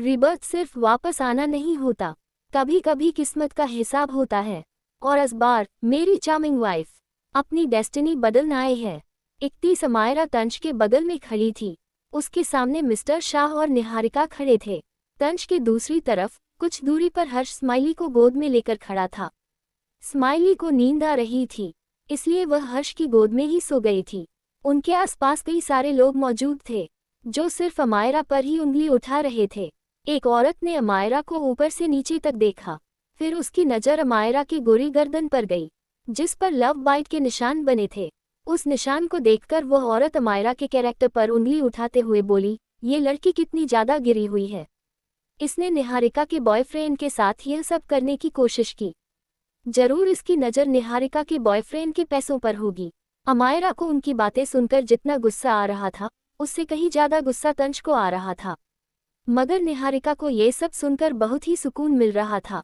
Rebirth सिर्फ वापस आना नहीं होता, कभी कभी किस्मत का हिसाब होता है। और इस बार मेरी चार्मिंग वाइफ अपनी डेस्टिनी बदलने आई है। इकती समायरा तंज के बगल में खड़ी थी। उसके सामने मिस्टर शाह और निहारिका खड़े थे। तंज के दूसरी तरफ कुछ दूरी पर हर्ष स्माइली को गोद में लेकर खड़ा था। स्माइली को नींद आ रही थी, इसलिए वह हर्ष की गोद में ही सो गई थी। उनके आसपास कई सारे लोग मौजूद थे, जो सिर्फ अमायरा पर ही उंगली उठा रहे थे। एक औरत ने अमायरा को ऊपर से नीचे तक देखा, फिर उसकी नज़र अमायरा की गोरी गर्दन पर गई, जिस पर लव बाइट के निशान बने थे। उस निशान को देखकर वह औरत अमायरा के कैरेक्टर पर उंगली उठाते हुए बोली, ये लड़की कितनी ज़्यादा गिरी हुई है। इसने निहारिका के बॉयफ्रेंड के साथ यह सब करने की कोशिश की। जरूर इसकी नज़र निहारिका के बॉयफ्रेंड के पैसों पर होगी। अमायरा को उनकी बातें सुनकर जितना गुस्सा आ रहा था, उससे कहीं ज़्यादा गुस्सा तंज को आ रहा था। मगर निहारिका को ये सब सुनकर बहुत ही सुकून मिल रहा था।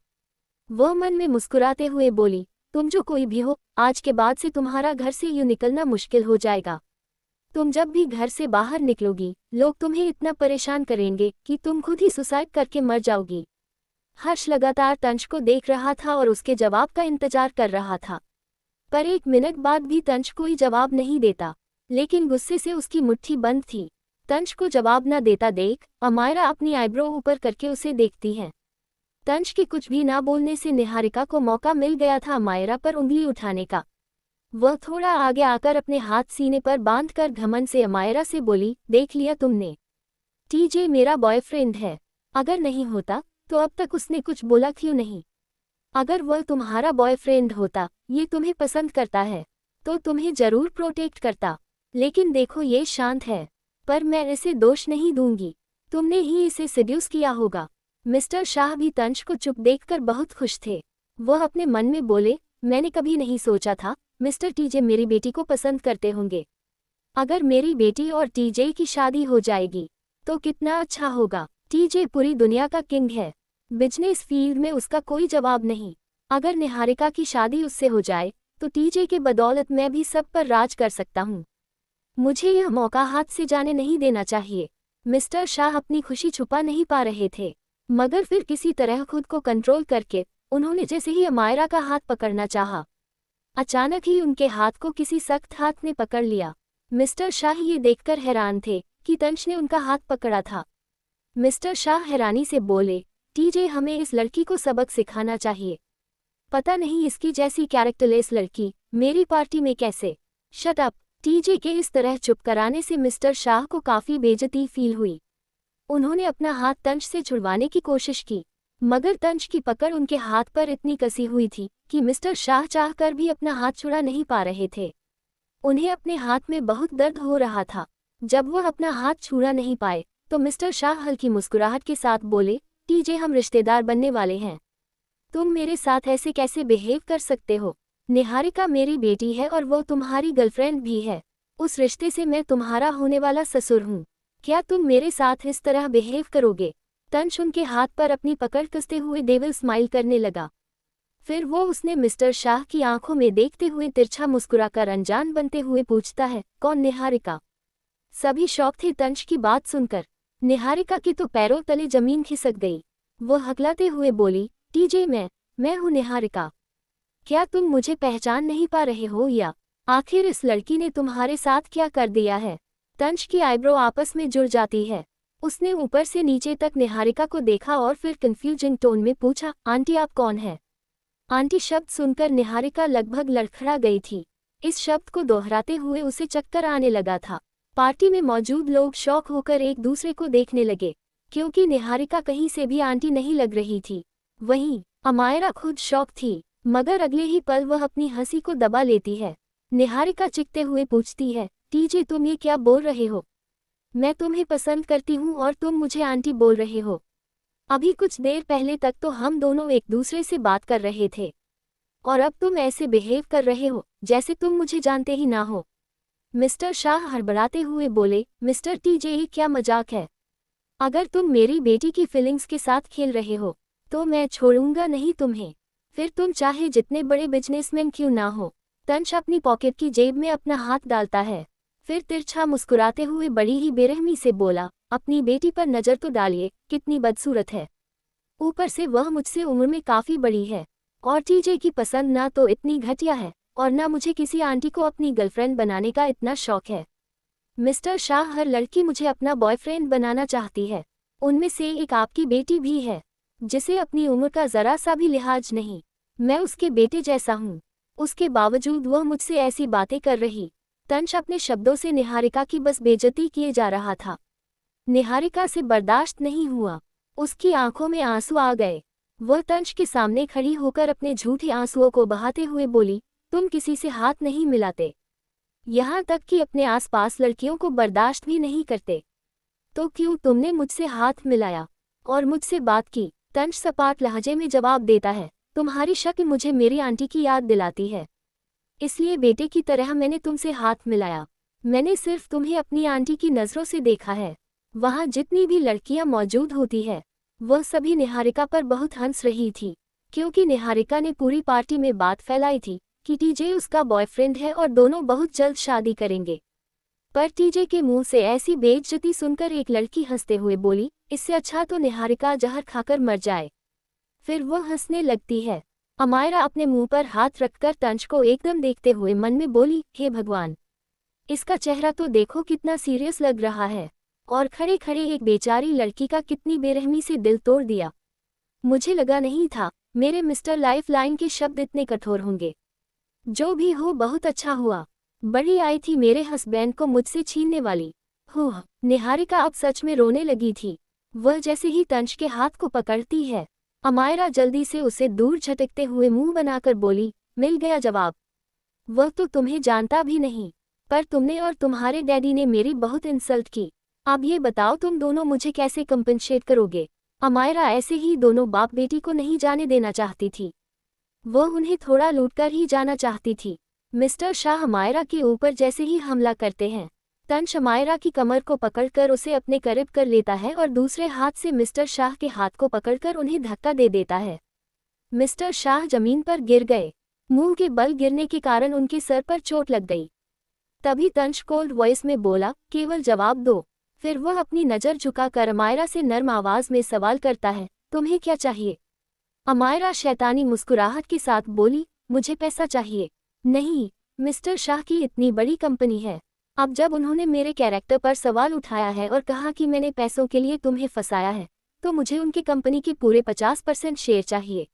वह मन में मुस्कुराते हुए बोली, तुम जो कोई भी हो, आज के बाद से तुम्हारा घर से यूं निकलना मुश्किल हो जाएगा। तुम जब भी घर से बाहर निकलोगी, लोग तुम्हें इतना परेशान करेंगे कि तुम खुद ही सुसाइड करके मर जाओगी। हर्ष लगातार तंज को देख रहा था और उसके जवाब का इंतजार कर रहा था, पर 1 मिनट बाद भी तंज कोई जवाब नहीं देता, लेकिन गुस्से से उसकी मुट्ठी बंद थी। तंज को जवाब न देता देख अमायरा अपनी आईब्रो ऊपर करके उसे देखती है। तंज के कुछ भी ना बोलने से निहारिका को मौका मिल गया था अमायरा पर उंगली उठाने का। वह थोड़ा आगे आकर अपने हाथ सीने पर बांधकर घमंड से अमायरा से बोली, देख लिया तुमने, टीजे मेरा बॉयफ्रेंड है। अगर नहीं होता तो अब तक उसने कुछ बोला क्यों नहीं? अगर वह तुम्हारा बॉयफ्रेंड होता, ये तुम्हें पसंद करता है, तो तुम्हें जरूर प्रोटेक्ट करता। लेकिन देखो ये शांत है, पर मैं इसे दोष नहीं दूंगी, तुमने ही इसे सेड्यूस किया होगा। मिस्टर शाह भी तंज को चुप देखकर बहुत खुश थे। वह अपने मन में बोले, मैंने कभी नहीं सोचा था मिस्टर टीजे मेरी बेटी को पसंद करते होंगे। अगर मेरी बेटी और टीजे की शादी हो जाएगी तो कितना अच्छा होगा। टीजे पूरी दुनिया का किंग है, बिजनेस फील्ड में उसका कोई जवाब नहीं। अगर निहारिका की शादी उससे हो जाए तो टीजे के बदौलत मैं भी सब पर राज कर सकता हूँ। मुझे यह मौका हाथ से जाने नहीं देना चाहिए। मिस्टर शाह अपनी खुशी छुपा नहीं पा रहे थे, मगर फिर किसी तरह खुद को कंट्रोल करके उन्होंने जैसे ही अमायरा का हाथ पकड़ना चाहा, अचानक ही उनके हाथ को किसी सख्त हाथ ने पकड़ लिया। मिस्टर शाह ये देखकर हैरान थे कि तंज ने उनका हाथ पकड़ा था। मिस्टर शाह हैरानी से बोले, टीजे हमें इस लड़की को सबक सिखाना चाहिए। पता नहीं इसकी जैसी कैरेक्टरलेस लड़की मेरी पार्टी में कैसे। Shut up. टीजे के इस तरह चुप कराने से मिस्टर शाह को काफ़ी बेइज्जती फील हुई। उन्होंने अपना हाथ तंज से छुड़वाने की कोशिश की, मगर तंज की पकड़ उनके हाथ पर इतनी कसी हुई थी कि मिस्टर शाह चाहकर भी अपना हाथ छुड़ा नहीं पा रहे थे। उन्हें अपने हाथ में बहुत दर्द हो रहा था। जब वह अपना हाथ छुड़ा नहीं पाए तो मिस्टर शाह हल्की मुस्कुराहट के साथ बोले, टीजे हम रिश्तेदार बनने वाले हैं, तुम मेरे साथ ऐसे कैसे बिहेव कर सकते हो? निहारिका मेरी बेटी है और वो तुम्हारी गर्लफ्रेंड भी है। उस रिश्ते से मैं तुम्हारा होने वाला ससुर हूँ। क्या तुम मेरे साथ इस तरह बिहेव करोगे? तंज उनके हाथ पर अपनी पकड़ कसते हुए डेविल स्माइल करने लगा। फिर वो उसने मिस्टर शाह की आंखों में देखते हुए तिरछा मुस्कुराकर अनजान बनते हुए पूछता है, कौन निहारिका? सभी शौक थे तंज की बात सुनकर। निहारिका की तो पैरों तले जमीन खिसक गई। वो हकलाते हुए बोली, टीजे मैं हूँ निहारिका। क्या तुम मुझे पहचान नहीं पा रहे हो या आखिर इस लड़की ने तुम्हारे साथ क्या कर दिया है? तंज की आईब्रो आपस में जुड़ जाती है। उसने ऊपर से नीचे तक निहारिका को देखा और फिर कंफ्यूजिंग टोन में पूछा, आंटी आप कौन है? आंटी शब्द सुनकर निहारिका लगभग लड़खड़ा गई थी। इस शब्द को दोहराते हुए उसे चक्कर आने लगा था। पार्टी में मौजूद लोग शौक होकर एक दूसरे को देखने लगे, क्योंकि निहारिका कहीं से भी आंटी नहीं लग रही थी। वहीं अमायरा खुद शौक थी, मगर अगले ही पल वह अपनी हंसी को दबा लेती है। निहारिका चिढ़ते हुए पूछती है, टीजे तुम ये क्या बोल रहे हो? मैं तुम्हें पसंद करती हूँ और तुम मुझे आंटी बोल रहे हो? अभी कुछ देर पहले तक तो हम दोनों एक दूसरे से बात कर रहे थे, और अब तुम ऐसे बिहेव कर रहे हो जैसे तुम मुझे जानते ही ना हो। मिस्टर शाह हड़बड़ाते हुए बोले, मिस्टर टीजे ये क्या मजाक है? अगर तुम मेरी बेटी की फीलिंग्स के साथ खेल रहे हो तो मैं छोड़ूंगा नहीं तुम्हें, फिर तुम चाहे जितने बड़े बिजनेसमैन क्यों ना हो। तंज अपनी पॉकेट की जेब में अपना हाथ डालता है, फिर तिरछा मुस्कुराते हुए बड़ी ही बेरहमी से बोला, अपनी बेटी पर नजर तो डालिए, कितनी बदसूरत है। ऊपर से वह मुझसे उम्र में काफी बड़ी है, और टीजे की पसंद ना तो इतनी घटिया है और ना मुझे किसी आंटी को अपनी गर्लफ्रेंड बनाने का इतना शौक है। मिस्टर शाह, हर लड़की मुझे अपना बॉयफ्रेंड बनाना चाहती है। उनमें से एक आपकी बेटी भी है, जिसे अपनी उम्र का जरा सा भी लिहाज नहीं। मैं उसके बेटे जैसा हूँ, उसके बावजूद वह मुझसे ऐसी बातें कर रही। तंश अपने शब्दों से निहारिका की बस बेइज्जती किए जा रहा था। निहारिका से बर्दाश्त नहीं हुआ, उसकी आंखों में आंसू आ गए। वह तंश के सामने खड़ी होकर अपने झूठे आंसुओं को बहाते हुए बोली, तुम किसी से हाथ नहीं मिलाते, यहाँ तक कि अपने आसपास लड़कियों को बर्दाश्त भी नहीं करते, तो क्यों तुमने मुझसे हाथ मिलाया और मुझसे बात की। तंश सपाट लहजे में जवाब देता है, तुम्हारी शक्ल मुझे मेरी आंटी की याद दिलाती है, इसलिए बेटे की तरह मैंने तुमसे हाथ मिलाया। मैंने सिर्फ तुम्हें अपनी आंटी की नज़रों से देखा है। वहाँ जितनी भी लड़कियां मौजूद होती है, वह सभी निहारिका पर बहुत हंस रही थी, क्योंकि निहारिका ने पूरी पार्टी में बात फैलाई थी कि टीजे उसका बॉयफ्रेंड है और दोनों बहुत जल्द शादी करेंगे। पर टीजे के मुंह से ऐसी बेइज्जती सुनकर एक लड़की हंसते हुए बोली, इससे अच्छा तो निहारिका जहर खाकर मर जाए। फिर वह हंसने लगती है। अमायरा अपने मुंह पर हाथ रखकर तंश को एकदम देखते हुए मन में बोली, हे भगवान, इसका चेहरा तो देखो कितना सीरियस लग रहा है, और खड़े खड़े एक बेचारी लड़की का कितनी बेरहमी से दिल तोड़ दिया। मुझे लगा नहीं था मेरे मिस्टर लाइफलाइन के शब्द इतने कठोर होंगे। जो भी हो, बहुत अच्छा हुआ। बड़ी आई थी मेरे हस्बैंड को मुझसे छीनने वाली। हो, निहारिका अब सच में रोने लगी थी। वह जैसे ही तंश के हाथ को पकड़ती है, अमायरा जल्दी से उसे दूर झटकते हुए मुंह बनाकर बोली, मिल गया जवाब। वह तो तुम्हें जानता भी नहीं, पर तुमने और तुम्हारे डैडी ने मेरी बहुत इंसल्ट की। अब ये बताओ तुम दोनों मुझे कैसे कंपनसेट करोगे। अमायरा ऐसे ही दोनों बाप बेटी को नहीं जाने देना चाहती थी, वह उन्हें थोड़ा लूटकर ही जाना चाहती थी। मिस्टर शाह अमायरा के ऊपर जैसे ही हमला करते हैं, तंश अमायरा की कमर को पकड़कर उसे अपने करीब कर लेता है और दूसरे हाथ से मिस्टर शाह के हाथ को पकड़कर उन्हें धक्का दे देता है। मिस्टर शाह जमीन पर गिर गए। मुंह के बल गिरने के कारण उनके सर पर चोट लग गई। तभी तंश कोल्ड वॉइस में बोला, केवल जवाब दो। फिर वह अपनी नज़र झुकाकर अमायरा से नर्म आवाज में सवाल करता है, तुम्हें क्या चाहिए। अमायरा शैतानी मुस्कुराहट के साथ बोली, मुझे पैसा चाहिए। नहीं, मिस्टर शाह की इतनी बड़ी कंपनी है, अब जब उन्होंने मेरे कैरेक्टर पर सवाल उठाया है और कहा कि मैंने पैसों के लिए तुम्हें फंसाया है, तो मुझे उनकी कंपनी के पूरे 50% शेयर चाहिए।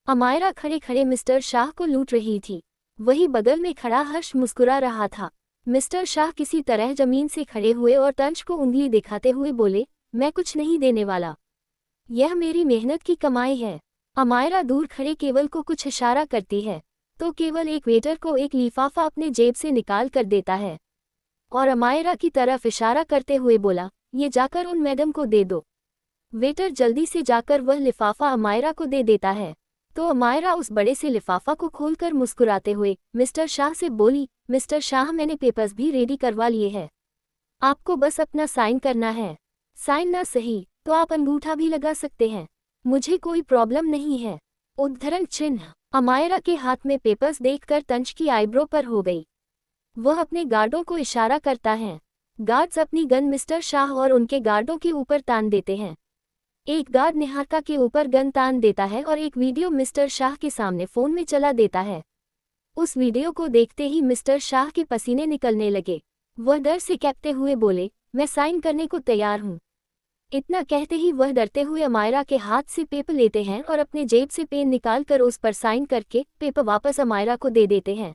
अमायरा खड़े खड़े मिस्टर शाह को लूट रही थी। वही बगल में खड़ा हर्ष मुस्कुरा रहा था। मिस्टर शाह किसी तरह जमीन से खड़े हुए और तंश को उंगली दिखाते हुए बोले, मैं कुछ नहीं देने वाला, यह मेरी मेहनत की कमाई है। अमायरा दूर खड़े केवल को कुछ इशारा करती है, तो केवल एक वेटर को एक लिफाफा अपने जेब से निकाल कर देता है और अमायरा की तरफ इशारा करते हुए बोला, ये जाकर उन मैडम को दे दो। वेटर जल्दी से जाकर वह लिफाफा अमायरा को दे देता है, तो अमायरा उस बड़े से लिफाफा को खोलकर मुस्कुराते हुए मिस्टर शाह से बोली, मिस्टर शाह, मैंने पेपर्स भी रेडी करवा लिए हैं, आपको बस अपना साइन करना है। साइन ना सही तो आप अंगूठा भी लगा सकते हैं, मुझे कोई प्रॉब्लम नहीं है। उद्धरण चिन्ह। अमायरा के हाथ में पेपर्स देखकर तंश की आईब्रो पर हो गई। वह अपने गार्डों को इशारा करता है। गार्ड्स अपनी गन मिस्टर शाह और उनके गार्डों के ऊपर तान देते हैं। एक गार्ड निहारिका के ऊपर गन तान देता है और एक वीडियो मिस्टर शाह के सामने फोन में चला देता है। उस वीडियो को देखते ही मिस्टर शाह के पसीने निकलने लगे। वह डर से कांपते हुए बोले, मैं साइन करने को तैयार हूँ। इतना कहते ही वह डरते हुए अमायरा के हाथ से पेपर लेते हैं और अपने जेब से पेन निकालकर उस पर साइन करके पेपर वापस अमायरा को दे देते हैं।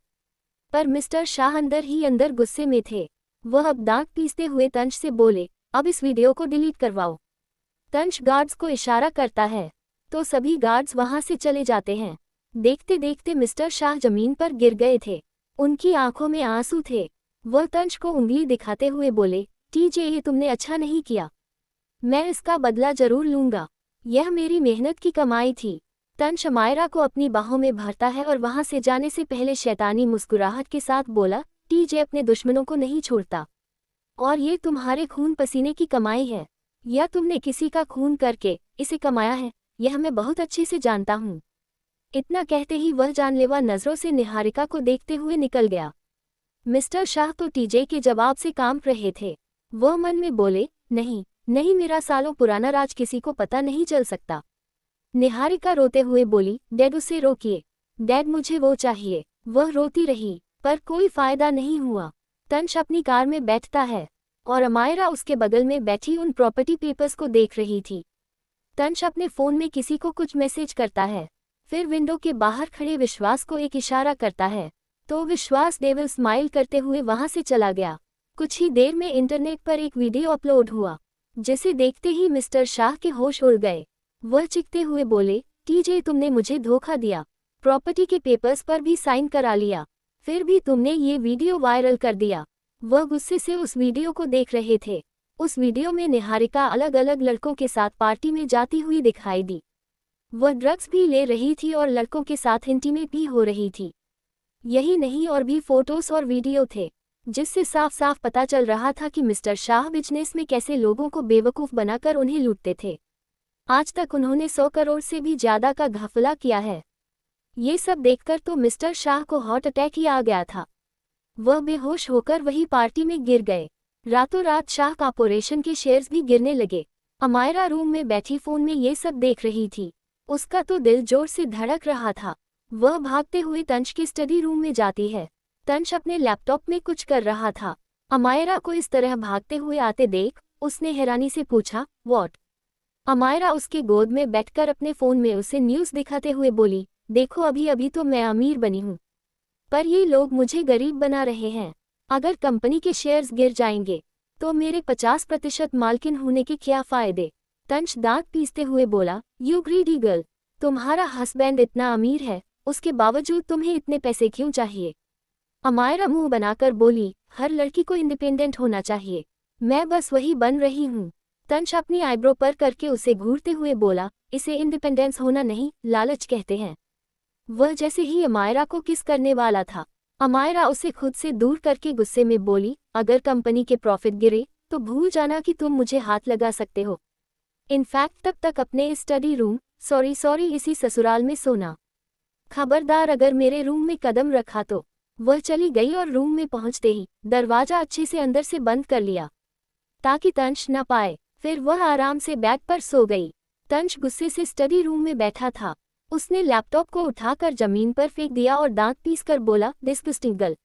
पर मिस्टर शाह अंदर ही अंदर गुस्से में थे। वह अब दांत पीसते हुए तंश से बोले, अब इस वीडियो को डिलीट करवाओ। तंश गार्ड्स को इशारा करता है, तो सभी गार्ड्स वहां से चले जाते हैं। देखते देखते मिस्टर शाह जमीन पर गिर गए थे। उनकी आंखों में आंसू थे। वह तंश को उंगली दिखाते हुए बोले, टीजे, ये तुमने अच्छा नहीं किया, मैं इसका बदला जरूर लूंगा, यह मेरी मेहनत की कमाई थी। तंश अमायरा को अपनी बाहों में भरता है और वहां से जाने से पहले शैतानी मुस्कुराहट के साथ बोला, टीजे अपने दुश्मनों को नहीं छोड़ता, और ये तुम्हारे खून पसीने की कमाई है, या तुमने किसी का खून करके इसे कमाया है, यह मैं बहुत अच्छे से जानता हूँ। इतना कहते ही वह जानलेवा नजरों से निहारिका को देखते हुए निकल गया। मिस्टर शाह तो टीजे के जवाब से कांप रहे थे। वह मन में बोले, नहीं नहीं, मेरा सालों पुराना राज किसी को पता नहीं चल सकता। निहारिका रोते हुए बोली, डैड उसे रोकिए, डैड मुझे वो चाहिए। वह रोती रही, पर कोई फायदा नहीं हुआ। तंश अपनी कार में बैठता है और अमायरा उसके बगल में बैठी उन प्रॉपर्टी पेपर्स को देख रही थी। तंश अपने फ़ोन में किसी को कुछ मैसेज करता है, फिर विंडो के बाहर खड़े विश्वास को एक इशारा करता है, तो विश्वास डेविल स्माइल करते हुए वहां से चला गया। कुछ ही देर में इंटरनेट पर एक वीडियो अपलोड हुआ, जिसे देखते ही मिस्टर शाह के होश उड़ गए। वह चीखते हुए बोले, टीजे तुमने मुझे धोखा दिया, प्रॉपर्टी के पेपर्स पर भी साइन करा लिया, फिर भी तुमने ये वीडियो वायरल कर दिया। वह गुस्से से उस वीडियो को देख रहे थे। उस वीडियो में निहारिका अलग अलग लड़कों के साथ पार्टी में जाती हुई दिखाई दी। वह ड्रग्स भी ले रही थी और लड़कों के साथ इंटीमेट भी हो रही थी। यही नहीं, और भी फोटोज और वीडियो थे, जिससे साफ साफ पता चल रहा था कि मिस्टर शाह बिजनेस में कैसे लोगों को बेवकूफ़ बनाकर उन्हें लूटते थे। आज तक उन्होंने 100 करोड़ से भी ज़्यादा का घपला किया है। ये सब देखकर तो मिस्टर शाह को हार्ट अटैक ही आ गया था। वह बेहोश होकर वही पार्टी में गिर गए। रातों रात शाह कॉर्पोरेशन के शेयर्स भी गिरने लगे। अमायरा रूम में बैठी फ़ोन में ये सब देख रही थी। उसका तो दिल जोर से धड़क रहा था। वह भागते हुए तंश के स्टडी रूम में जाती है। तंश अपने लैपटॉप में कुछ कर रहा था। अमायरा को इस तरह भागते हुए आते देख उसने हैरानी से पूछा, व्हाट? अमायरा उसके गोद में बैठकर अपने फ़ोन में उसे न्यूज़ दिखाते हुए बोली, देखो अभी अभी तो मैं अमीर बनी हूँ, पर ये लोग मुझे गरीब बना रहे हैं। अगर कंपनी के शेयर्स गिर जाएंगे तो मेरे 50% मालकिन होने के क्या फ़ायदे? तंश दांत पीसते हुए बोला, यू ग्रीडी गर्ल, तुम्हारा हस्बैंड इतना अमीर है, उसके बावजूद तुम्हें इतने पैसे क्यों चाहिए? अमायरा मुंह बनाकर बोली, हर लड़की को इंडिपेंडेंट होना चाहिए, मैं बस वही बन रही हूँ। तंश अपनी आईब्रो पर करके उसे घूरते हुए बोला, इसे इंडिपेंडेंस होना नहीं, लालच कहते हैं। वह जैसे ही अमायरा को किस करने वाला था, अमायरा उसे खुद से दूर करके गुस्से में बोली, अगर कंपनी के प्रॉफिट गिरे तो भूल जाना कि तुम मुझे हाथ लगा सकते हो। इनफैक्ट तब तक अपने स्टडी रूम, सॉरी इसी ससुराल में सोना। खबरदार अगर मेरे रूम में कदम रखा तो। वह चली गई और रूम में पहुंचते ही दरवाजा अच्छे से अंदर से बंद कर लिया ताकि तंश न पाए। फिर वह आराम से बेड पर सो गई। तंश गुस्से से स्टडी रूम में बैठा था। उसने लैपटॉप को उठाकर जमीन पर फेंक दिया और दांत पीसकर बोला, disgusting girl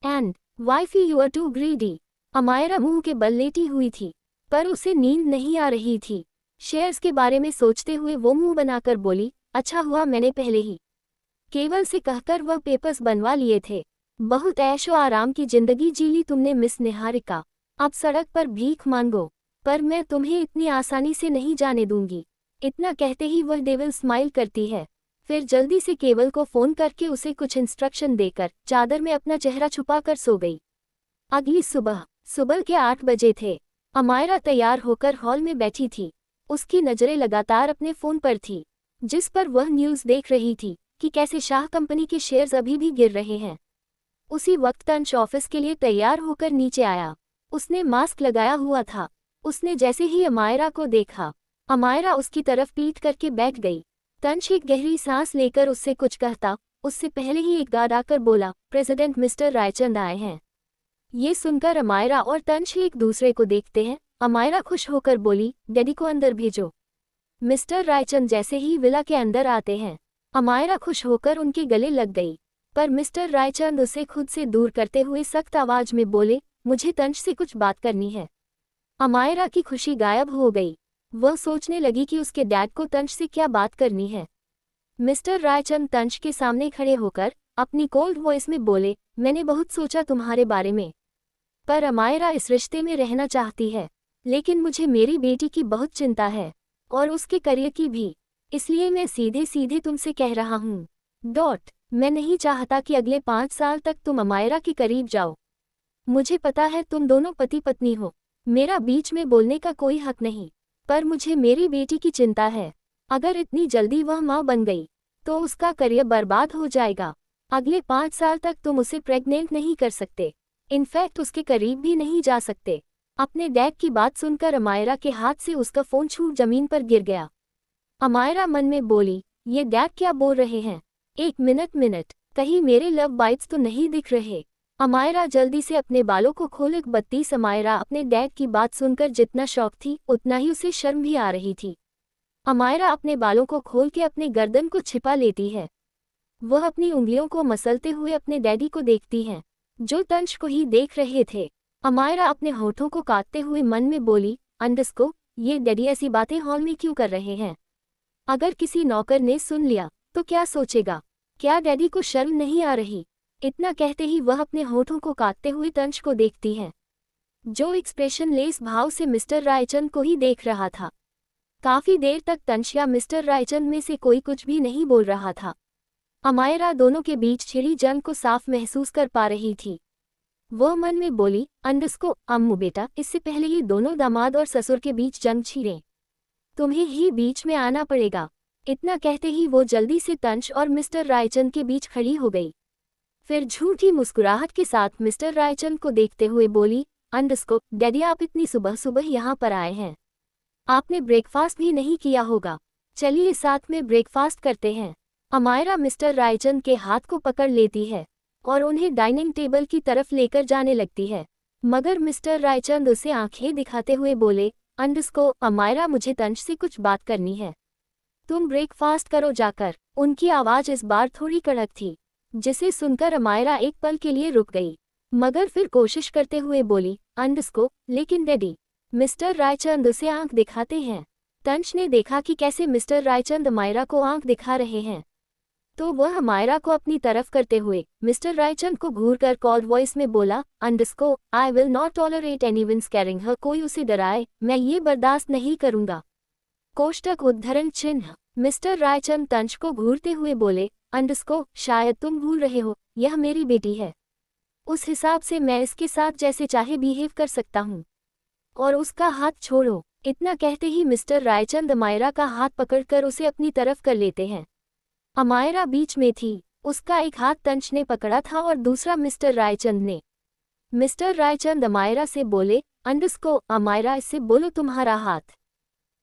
and wifey, you are too greedy. Amaira मुंह के बल लेटी हुई थी, पर उसे नींद नहीं आ रही थी। शेयर्स के बारे में सोचते हुए वो मुंह बनाकर बोली, अच्छा हुआ मैंने पहले ही केवल से कहकर वह पेपर्स बनवा लिए थे। बहुत ऐशो आराम की जिंदगी जी ली तुमने मिस निहारिका, अब सड़क पर भीख मांगो, पर मैं तुम्हें इतनी आसानी से नहीं जाने दूंगी। इतना कहते ही वह डेविल स्माइल करती है, फिर जल्दी से केवल को फ़ोन करके उसे कुछ इंस्ट्रक्शन देकर चादर में अपना चेहरा छुपाकर सो गई। अगली सुबह के 8 बजे थे। अमायरा तैयार होकर हॉल में बैठी थी। उसकी नज़रें लगातार अपने फ़ोन पर थी, जिस पर वह न्यूज़ देख रही थी कि कैसे शाह कंपनी के शेयर्स अभी भी गिर रहे हैं। उसी वक्त तंश ऑफिस के लिए तैयार होकर नीचे आया। उसने मास्क लगाया हुआ था। उसने जैसे ही अमायरा को देखा, अमायरा उसकी तरफ पीठ करके बैठ गई। तंश एक गहरी सांस लेकर उससे कुछ कहता, उससे पहले ही एक गार्ड आकर बोला, प्रेसिडेंट मिस्टर रायचंद आए हैं। ये सुनकर अमायरा और तंश एक दूसरे को देखते हैं। अमायरा खुश होकर बोली, डैडी को अंदर भेजो। मिस्टर रायचंद जैसे ही विला के अंदर आते हैं, अमायरा खुश होकर उनके गले लग गई, पर मिस्टर रायचंद उसे खुद से दूर करते हुए सख्त आवाज में बोले, मुझे तंश से कुछ बात करनी है। अमायरा की खुशी गायब हो गई। वह सोचने लगी कि उसके डैड को तंश से क्या बात करनी है। मिस्टर रायचंद तंश के सामने खड़े होकर अपनी कोल्ड वॉइस में बोले, मैंने बहुत सोचा तुम्हारे बारे में, पर अमायरा इस रिश्ते में रहना चाहती है, लेकिन मुझे मेरी बेटी की बहुत चिंता है और उसके करियर की भी, इसलिए मैं सीधे सीधे तुमसे कह रहा हूँ। मैं नहीं चाहता कि अगले 5 साल तक तुम अमायरा के करीब जाओ। मुझे पता है तुम दोनों पति पत्नी हो, मेरा बीच में बोलने का कोई हक नहीं, पर मुझे मेरी बेटी की चिंता है। अगर इतनी जल्दी वह माँ बन गई तो उसका करियर बर्बाद हो जाएगा। अगले 5 साल तक तुम उसे प्रेग्नेंट नहीं कर सकते, इनफैक्ट उसके करीब भी नहीं जा सकते। अपने डैड की बात सुनकर अमायरा के हाथ से उसका फ़ोन छूट जमीन पर गिर गया। अमायरा मन में बोली, ये डैड क्या बोल रहे हैं? एक मिनट, कहीं मेरे लव बाइट्स तो नहीं दिख रहे? अमायरा जल्दी से अपने बालों को खोल 32 अमायरा अपने डैड की बात सुनकर जितना शौक थी उतना ही उसे शर्म भी आ रही थी। अमायरा अपने बालों को खोल के अपने गर्दन को छिपा लेती है। वह अपनी उंगलियों को मसलते हुए अपने डैडी को देखती हैं, जो तंश को ही देख रहे थे। अमायरा अपने होठों को काटते हुए मन में बोली, अंडस्को, ये डैडी ऐसी बातें हॉल में क्यों कर रहे हैं? अगर किसी नौकर ने सुन लिया तो क्या सोचेगा? क्या डैडी को शर्म नहीं आ रही? इतना कहते ही वह अपने होठों को काटते हुए तंश को देखती है, जो एक्सप्रेशन लेस भाव से मिस्टर रायचंद को ही देख रहा था। काफी देर तक तंश या मिस्टर रायचंद में से कोई कुछ भी नहीं बोल रहा था। अमायरा दोनों के बीच छिड़ी जंग को साफ महसूस कर पा रही थी। वह मन में बोली, अंडस्को, अम्मू बेटा, इससे पहले ये दोनों दामाद और ससुर के बीच जंग छिड़े, तुम्हें ही बीच में आना पड़ेगा। इतना कहते ही वो जल्दी से तंश और मिस्टर रायचंद के बीच खड़ी हो गई। फिर झूठी मुस्कुराहट के साथ मिस्टर रायचंद को देखते हुए बोली, अंडस्को, डैडी आप इतनी सुबह सुबह यहाँ पर आए हैं, आपने ब्रेकफास्ट भी नहीं किया होगा। चलिए साथ में ब्रेकफास्ट करते हैं। अमायरा मिस्टर रायचंद के हाथ को पकड़ लेती है और उन्हें डाइनिंग टेबल की तरफ लेकर जाने लगती है, मगर मिस्टर रायचंद उसे आंखें दिखाते हुए बोले, अंडस्को, अमायरा, मुझे तंश से कुछ बात करनी है, तुम ब्रेकफास्ट करो जाकर। उनकी आवाज़ इस बार थोड़ी कड़क थी, जिसे सुनकर अमायरा एक पल के लिए रुक गई, मगर फिर कोशिश करते हुए बोली, अंडस्को, लेकिन डैडी। मिस्टर रायचंद उसे आंख दिखाते हैं। तंश ने देखा कि कैसे मिस्टर रायचंद अमायरा को आंख दिखा रहे हैं, तो वह अमायरा को अपनी तरफ करते हुए मिस्टर रायचंद को घूरकर कॉल्ड वॉइस में बोला, underscore, I will not tolerate anyone scaring her, कोई उसे डराए, मैं ये बर्दाश्त नहीं करूंगा। कोष्टक उद्धरण चिन्ह। मिस्टर रायचंद तंश को घूरते हुए बोले, अंडस्को, शायद तुम भूल रहे हो, यह मेरी बेटी है, उस हिसाब से मैं इसके साथ जैसे चाहे बिहेव कर सकता हूँ, और उसका हाथ छोड़ो। इतना कहते ही मिस्टर रायचंद अमायरा का हाथ पकड़कर उसे अपनी तरफ कर लेते हैं। अमायरा बीच में थी, उसका एक हाथ तंश ने पकड़ा था और दूसरा मिस्टर रायचंद ने। मिस्टर रायचंद अमायरा से बोले, अंडस्को, अमायरा, इससे बोलो तुम्हारा हाथ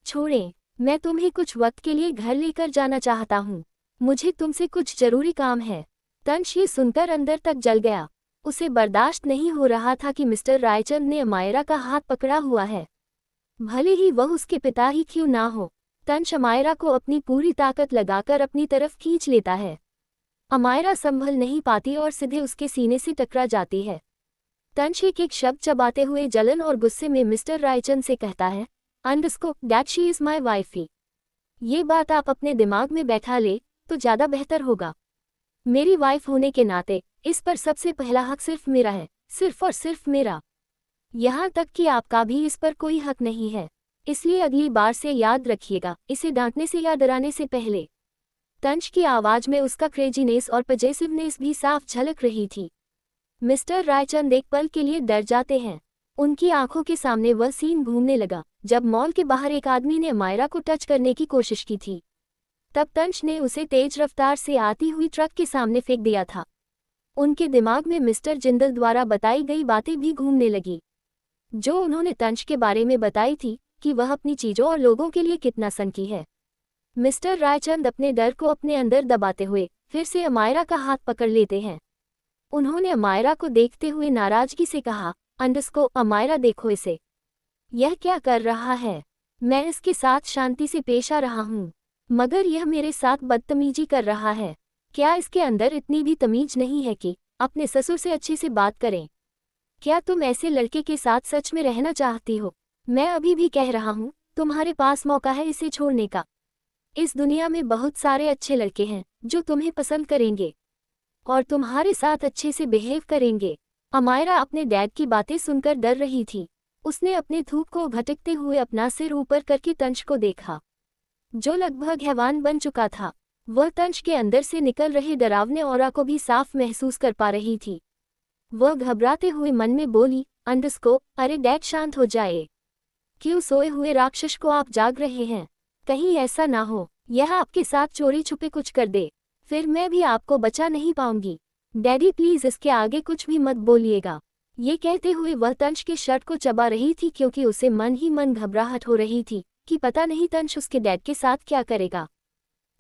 छोड़ें, मैं तुम्हें कुछ वक्त के लिए घर लेकर जाना चाहता हूँ, मुझे तुमसे कुछ जरूरी काम है। तंश ये सुनकर अंदर तक जल गया, उसे बर्दाश्त नहीं हो रहा था कि मिस्टर रायचंद ने अमायरा का हाथ पकड़ा हुआ है, भले ही वह उसके पिता ही क्यों ना हो। तंश अमायरा को अपनी पूरी ताकत लगाकर अपनी तरफ खींच लेता है। अमायरा संभल नहीं पाती और सीधे उसके सीने से टकरा जाती है। तंश एक एक शब्द चबाते हुए जलन और गुस्से में मिस्टर रायचंद से कहता है, अंडस्को, dad, she is my wifey. ये बात आप अपने दिमाग में बैठा ले तो ज़्यादा बेहतर होगा। मेरी वाइफ होने के नाते इस पर सबसे पहला हक सिर्फ मेरा है, सिर्फ और सिर्फ मेरा। यहाँ तक कि आपका भी इस पर कोई हक नहीं है, इसलिए अगली बार से याद रखिएगा, इसे डांटने से या डराने से पहले। तंश की आवाज़ में उसका क्रेजीनेस और पजेसिवनेस भी साफ झलक रही थी। मिस्टर रायचंद एक पल के लिए डर जाते हैं। उनकी आंखों के सामने वह सीन घूमने लगा जब मॉल के बाहर एक आदमी ने अमायरा को टच करने की कोशिश की थी। तब तंश ने उसे तेज रफ्तार से आती हुई ट्रक के सामने फेंक दिया था। उनके दिमाग में मिस्टर जिंदल द्वारा बताई गई बातें भी घूमने लगी, जो उन्होंने तंश के बारे में बताई थी कि वह अपनी चीज़ों और लोगों के लिए कितना सनकी है। मिस्टर रायचंद अपने डर को अपने अंदर दबाते हुए फिर से अमायरा का हाथ पकड़ लेते हैं। उन्होंने अमायरा को देखते हुए नाराजगी से कहा, अंडस्को, अमायरा, देखो इसे, यह क्या कर रहा है। मैं इसके साथ शांति से पेश आ रहा हूँ, मगर यह मेरे साथ बदतमीजी कर रहा है। क्या इसके अंदर इतनी भी तमीज नहीं है कि अपने ससुर से अच्छे से बात करें? क्या तुम ऐसे लड़के के साथ सच में रहना चाहती हो? मैं अभी भी कह रहा हूँ, तुम्हारे पास मौका है इसे छोड़ने का। इस दुनिया में बहुत सारे अच्छे लड़के हैं जो तुम्हें पसंद करेंगे और तुम्हारे साथ अच्छे से बिहेव करेंगे। अमायरा अपने डैड की बातें सुनकर डर रही थी। उसने अपने थूक को घटकते हुए अपना सिर ऊपर करके तंश को देखा, जो लगभग हैवान बन चुका था। वह तंश के अंदर से निकल रहे डरावने ऑरा को भी साफ महसूस कर पा रही थी। वह घबराते हुए मन में बोली, अंडस्को, अरे डैड, शांत हो जाए। क्यों सोए हुए राक्षस को आप जाग रहे हैं? कहीं ऐसा ना हो यह आपके साथ चोरी छुपे कुछ कर दे, फिर मैं भी आपको बचा नहीं पाऊंगी। डैडी प्लीज इसके आगे कुछ भी मत बोलिएगा। ये कहते हुए वह तंश के शर्ट को चबा रही थी, क्योंकि उसे मन ही मन घबराहट हो रही थी कि पता नहीं तंश उसके डैड के साथ क्या करेगा।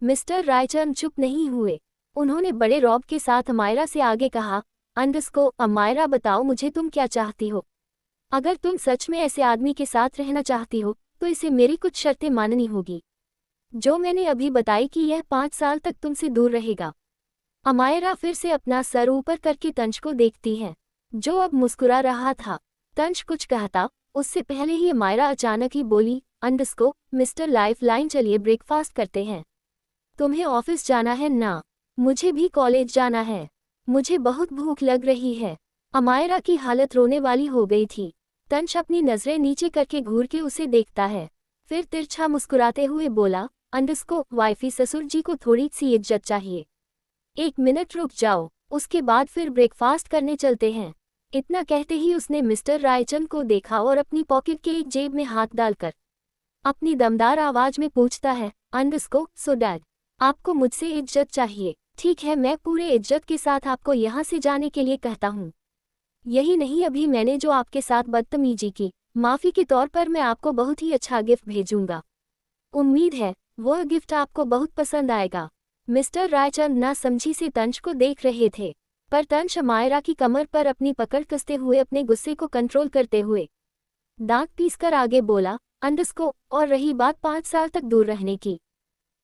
मिस्टर रायचंद चुप नहीं हुए। उन्होंने बड़े रौब के साथ अमायरा से आगे कहा, अमायरा बताओ मुझे तुम क्या चाहती हो। अगर तुम सच में ऐसे आदमी के साथ रहना चाहती हो तो इसे मेरी कुछ शर्तें माननी होगी, जो मैंने अभी बताई कि यह 5 साल तक तुमसे दूर रहेगा। अमायरा फिर से अपना सर ऊपर करके तंज को देखती है, जो अब मुस्कुरा रहा था। तंज कुछ कहता उससे पहले ही अमायरा अचानक ही बोली, मिस्टर लाइफलाइन चलिए ब्रेकफास्ट करते हैं। तुम्हें ऑफिस जाना है ना? मुझे भी कॉलेज जाना है। मुझे बहुत भूख लग रही है। अमायरा की हालत रोने वाली हो गई थी। तंज अपनी नजरें नीचे करके घूर के उसे देखता है, फिर तिरछा मुस्कुराते हुए बोला, वाइफी ससुर जी को थोड़ी सी इज्जत चाहिए। 1 मिनट रुक जाओ, उसके बाद फिर ब्रेकफास्ट करने चलते हैं। इतना कहते ही उसने मिस्टर रायचंद को देखा और अपनी पॉकेट के एक जेब में हाथ डालकर अपनी दमदार आवाज में पूछता है, सो डैड, आपको मुझसे इज्जत चाहिए? ठीक है, मैं पूरे इज्जत के साथ आपको यहाँ से जाने के लिए कहता हूँ। यही नहीं, अभी मैंने जो आपके साथ बदतमीजी की, माफी के तौर पर मैं आपको बहुत ही अच्छा गिफ्ट भेजूंगा। उम्मीद है वह गिफ्ट आपको बहुत पसंद आएगा। मिस्टर रायचंद ना समझी से तंज को देख रहे थे, पर तंज अमायरा की कमर पर अपनी पकड़ कसते हुए अपने गुस्से को कंट्रोल करते हुए दांत पीसकर आगे बोला, और रही बात 5 साल तक दूर रहने की,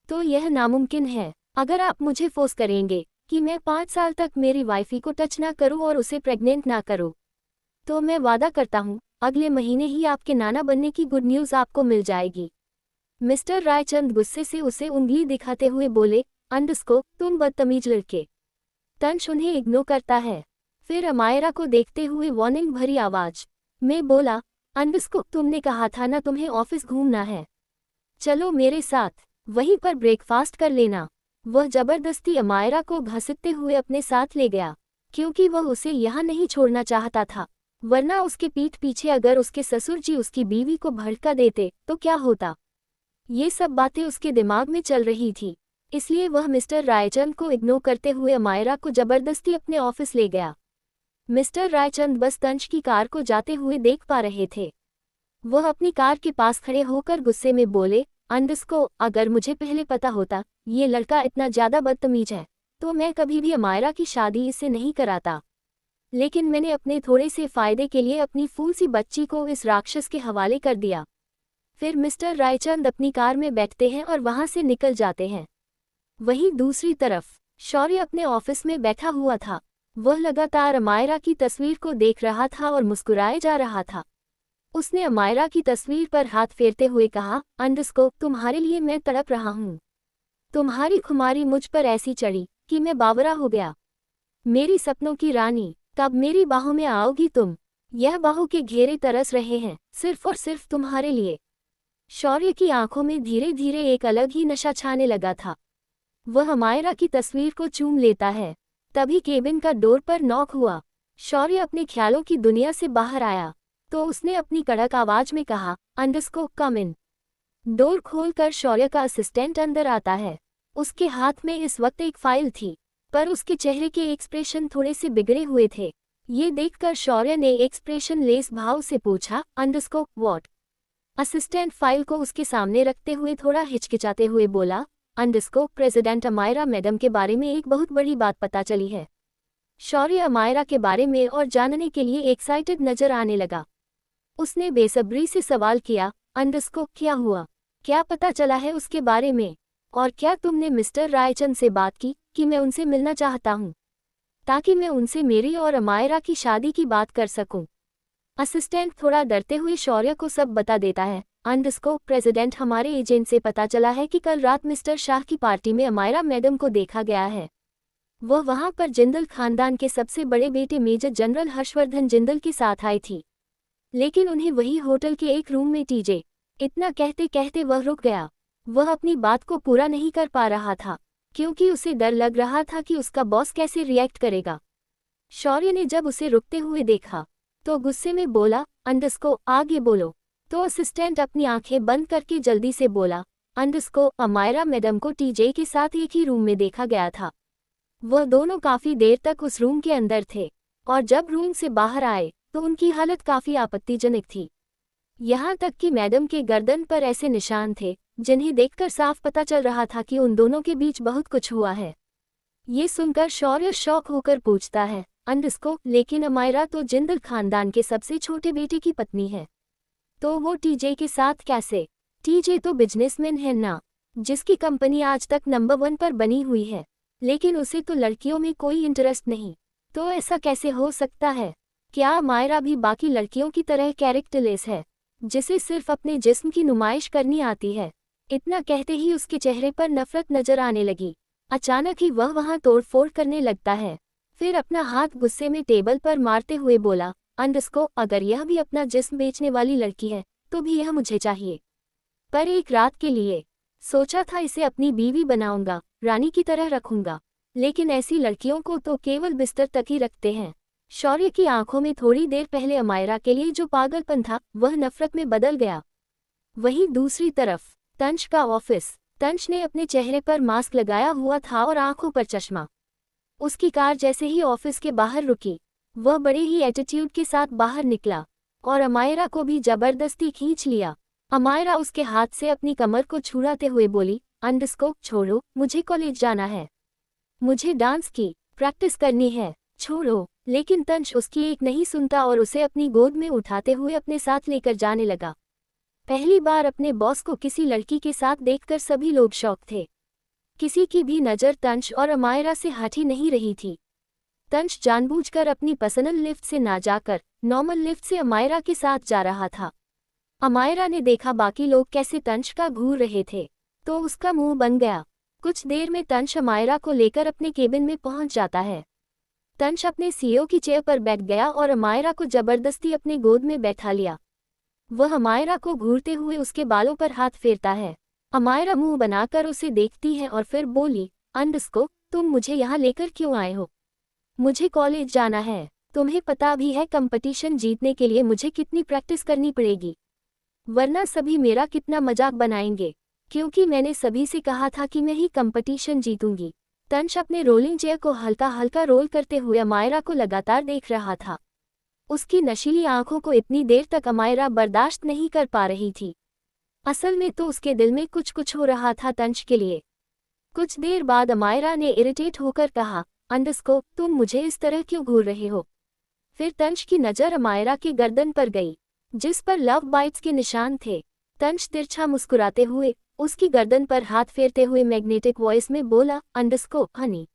तो यह नामुमकिन है। अगर आप मुझे फोर्स करेंगे कि मैं 5 साल तक मेरी वाइफी को टच ना करूं और उसे प्रेग्नेंट ना करूं, तो मैं वादा करता हूं अगले महीने ही आपके नाना बनने की गुड न्यूज़ आपको मिल जाएगी। मिस्टर रायचंद गुस्से से उसे उंगली दिखाते हुए बोले, तुम बदतमीज लड़के। तंज उन्हें इग्नोर करता है, फिर अमायरा को देखते हुए वार्निंग भरी आवाज में बोला, तुमने कहा था ना तुम्हें ऑफिस घूमना है, चलो मेरे साथ, वहीं पर ब्रेकफास्ट कर लेना। वह जबरदस्ती अमायरा को घसीटते हुए अपने साथ ले गया, क्योंकि वह उसे यहाँ नहीं छोड़ना चाहता था, वरना उसके पीठ पीछे अगर उसके ससुर जी उसकी बीवी को भड़का देते तो क्या होता। ये सब बातें उसके दिमाग में चल रही थी, इसलिए वह मिस्टर रायचंद को इग्नोर करते हुए अमायरा को जबरदस्ती अपने ऑफिस ले गया। मिस्टर रायचंद बस तंज की कार को जाते हुए देख पा रहे थे। वह अपनी कार के पास खड़े होकर गुस्से में बोले, अगर मुझे पहले पता होता ये लड़का इतना ज़्यादा बदतमीज है, तो मैं कभी भी अमायरा की शादी इससे नहीं कराता। लेकिन मैंने अपने थोड़े से फ़ायदे के लिए अपनी फूल सी बच्ची को इस राक्षस के हवाले कर दिया। फिर मिस्टर रायचंद अपनी कार में बैठते हैं और वहाँ से निकल जाते हैं। वहीं दूसरी तरफ शौर्य अपने ऑफिस में बैठा हुआ था। वह लगातार अमायरा की तस्वीर को देख रहा था और मुस्कुराए जा रहा था। उसने अमायरा की तस्वीर पर हाथ फेरते हुए कहा, तुम्हारे लिए मैं तड़प रहा हूँ। तुम्हारी खुमारी मुझ पर ऐसी चढ़ी कि मैं बावरा हो गया। मेरी सपनों की रानी, कब मेरी बाहों में आओगी तुम? यह बाहों के घेरे तरस रहे हैं सिर्फ और सिर्फ तुम्हारे लिए। शौर्य की आंखों में धीरे धीरे एक अलग ही नशा छाने लगा था। वह अमायरा की तस्वीर को चूम लेता है। तभी केबिन का डोर पर नॉक हुआ। शौर्य अपने ख्यालों की दुनिया से बाहर आया तो उसने अपनी कड़क आवाज में कहा, कम इन। डोर खोलकर शौर्य का असिस्टेंट अंदर आता है। उसके हाथ में इस वक्त एक फाइल थी, पर उसके चेहरे के एक्सप्रेशन थोड़े से बिगड़े हुए थे। ये देखकर शौर्य ने एक्सप्रेशन लेस भाव से पूछा, व्हाट? असिस्टेंट फाइल को उसके सामने रखते हुए थोड़ा हिचकिचाते हुए बोला, प्रेसिडेंट अमायरा मैडम के बारे में एक बहुत बड़ी बात पता चली है। शौर्य अमायरा के बारे में और जानने के लिए एक्साइटेड नजर आने लगा। उसने बेसब्री से सवाल किया, क्या हुआ? क्या पता चला है उसके बारे में? और क्या तुमने मिस्टर रायचंद से बात की कि मैं उनसे मिलना चाहता हूँ, ताकि मैं उनसे मेरी और अमायरा की शादी की बात कर सकूं? असिस्टेंट थोड़ा डरते हुए शौर्य को सब बता देता है। प्रेसिडेंट, हमारे एजेंट से पता चला है कि कल रात मिस्टर शाह की पार्टी में अमायरा मैडम को देखा गया है। वह वहां पर जिंदल खानदान के सबसे बड़े बेटे मेजर जनरल हर्षवर्धन जिंदल के साथ आई थी, लेकिन उन्हें वही होटल के एक रूम में टीजे। इतना कहते कहते वह रुक गया। वह अपनी बात को पूरा नहीं कर पा रहा था, क्योंकि उसे डर लग रहा था कि उसका बॉस कैसे रिएक्ट करेगा। शौर्य ने जब उसे रुकते हुए देखा तो गुस्से में बोला, आगे बोलो। तो असिस्टेंट अपनी आंखें बंद करके जल्दी से बोला, अमायरा मैडम को टीजे के साथ एक ही रूम में देखा गया था। वह दोनों काफी देर तक उस रूम के अंदर थे, और जब रूम से बाहर आए तो उनकी हालत काफी आपत्तिजनक थी। यहाँ तक कि मैडम के गर्दन पर ऐसे निशान थे जिन्हें देखकर साफ पता चल रहा था कि उन दोनों के बीच बहुत कुछ हुआ है। ये सुनकर शौर्य शौक होकर पूछता है, लेकिन अमायरा तो जिंदल खानदान के सबसे छोटे बेटे की पत्नी है, तो वो टीजे के साथ कैसे? टीजे तो बिजनेसमैन है ना, जिसकी कंपनी आज तक नंबर 1 पर बनी हुई है, लेकिन उसे तो लड़कियों में कोई इंटरेस्ट नहीं। तो ऐसा कैसे हो सकता है? क्या अमायरा भी बाकी लड़कियों की तरह कैरेक्टरलेस है, जिसे सिर्फ अपने जिस्म की नुमाइश करनी आती है? इतना कहते ही उसके चेहरे पर नफरत नजर आने लगी। अचानक ही वह वहां तोड़फोड़ करने लगता है, फिर अपना हाथ गुस्से में टेबल पर मारते हुए बोला, अगर यह भी अपना जिस्म बेचने वाली लड़की है तो भी यह मुझे चाहिए, पर एक रात के लिए। सोचा था इसे अपनी बीवी बनाऊंगा, रानी की तरह रखूंगा, लेकिन ऐसी लड़कियों को तो केवल बिस्तर तक ही रखते हैं। शौर्य की आंखों में थोड़ी देर पहले अमायरा के लिए जो पागलपन था वह नफरत में बदल गया। वहीं दूसरी तरफ तंश का ऑफिस। तंश ने अपने चेहरे पर मास्क लगाया हुआ था और आंखों पर चश्मा। उसकी कार जैसे ही ऑफिस के बाहर रुकी, वह बड़े ही एटीट्यूड के साथ बाहर निकला और अमायरा को भी जबरदस्ती खींच लिया। अमायरा उसके हाथ से अपनी कमर को छुड़ाते हुए बोली, छोड़ो, मुझे कॉलेज जाना है, मुझे डांस की प्रैक्टिस करनी है, छोड़ो। लेकिन तंश उसकी एक नहीं सुनता और उसे अपनी गोद में उठाते हुए अपने साथ लेकर जाने लगा। पहली बार अपने बॉस को किसी लड़की के साथ देखकर सभी लोग शॉक थे। किसी की भी नज़र तंश और अमायरा से हटी नहीं रही थी। तंश जानबूझकर अपनी पर्सनल लिफ्ट से ना जाकर नॉर्मल लिफ्ट से अमायरा के साथ जा रहा था। अमायरा ने देखा बाकी लोग कैसे तंश का घूर रहे थे, तो उसका मुंह बन गया। कुछ देर में तंश अमायरा को लेकर अपने केबिन में पहुंच जाता है। तंश अपने सीईओ की चेयर पर बैठ गया और अमायरा को जबरदस्ती अपने गोद में बैठा लिया। वह अमायरा को घूरते हुए उसके बालों पर हाथ फेरता है। अमायरा मुंह बनाकर उसे देखती है और फिर बोली, तुम मुझे यहाँ लेकर क्यों आए हो? मुझे कॉलेज जाना है। तुम्हें पता भी है कंपटीशन जीतने के लिए मुझे कितनी प्रैक्टिस करनी पड़ेगी, वरना सभी मेरा कितना मजाक बनाएंगे, क्योंकि मैंने सभी से कहा था कि मैं ही कंपटीशन जीतूंगी। तंश अपने रोलिंग चेयर को हल्का हल्का रोल करते हुए अमायरा को लगातार देख रहा था। उसकी नशीली आंखों को इतनी देर तक अमायरा बर्दाश्त नहीं कर पा रही थी। असल में तो उसके दिल में कुछ कुछ हो रहा था तंश के लिए। कुछ देर बाद अमायरा ने इरिटेट होकर कहा, तुम मुझे इस तरह क्यों घूर रहे हो? फिर तंश की नज़र अमायरा के गर्दन पर गई, जिस पर लव बाइट्स के निशान थे। तंश तिरछा मुस्कुराते हुए उसकी गर्दन पर हाथ फेरते हुए मैग्नेटिक वॉइस में बोला, हनी,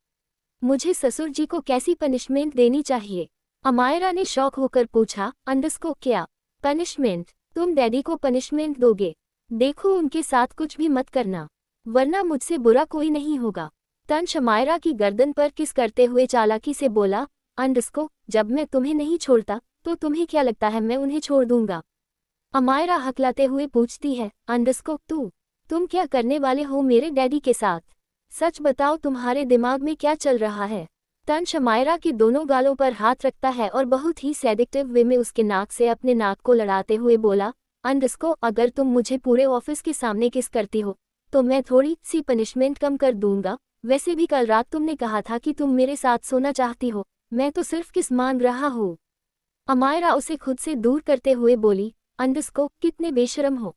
मुझे ससुर जी को कैसी पनिशमेंट देनी चाहिए? अमायरा ने शौक होकर पूछा, क्या पनिशमेंट? तुम डैडी को पनिशमेंट दोगे? देखो उनके साथ कुछ भी मत करना, वरना मुझसे बुरा कोई नहीं होगा। तंश अमायरा की गर्दन पर किस करते हुए चालाकी से बोला, जब मैं तुम्हें नहीं छोड़ता तो तुम्हें क्या लगता है मैं उन्हें छोड़ दूंगा? अमायरा हकलाते हुए पूछती है, तुम क्या करने वाले हो मेरे डैडी के साथ? सच बताओ, तुम्हारे दिमाग में क्या चल रहा है? तंश अमायरा के दोनों गालों पर हाथ रखता है और बहुत ही सेडिक्टिव वे में उसके नाक से अपने नाक को लड़ाते हुए बोला, अगर तुम मुझे पूरे ऑफिस के सामने किस करती हो तो मैं थोड़ी सी पनिशमेंट कम कर दूंगा। वैसे भी कल रात तुमने कहा था कि तुम मेरे साथ सोना चाहती हो, मैं तो सिर्फ किस मान रहा हूँ। अमायरा उसे खुद से दूर करते हुए बोली, कितने बेशरम हो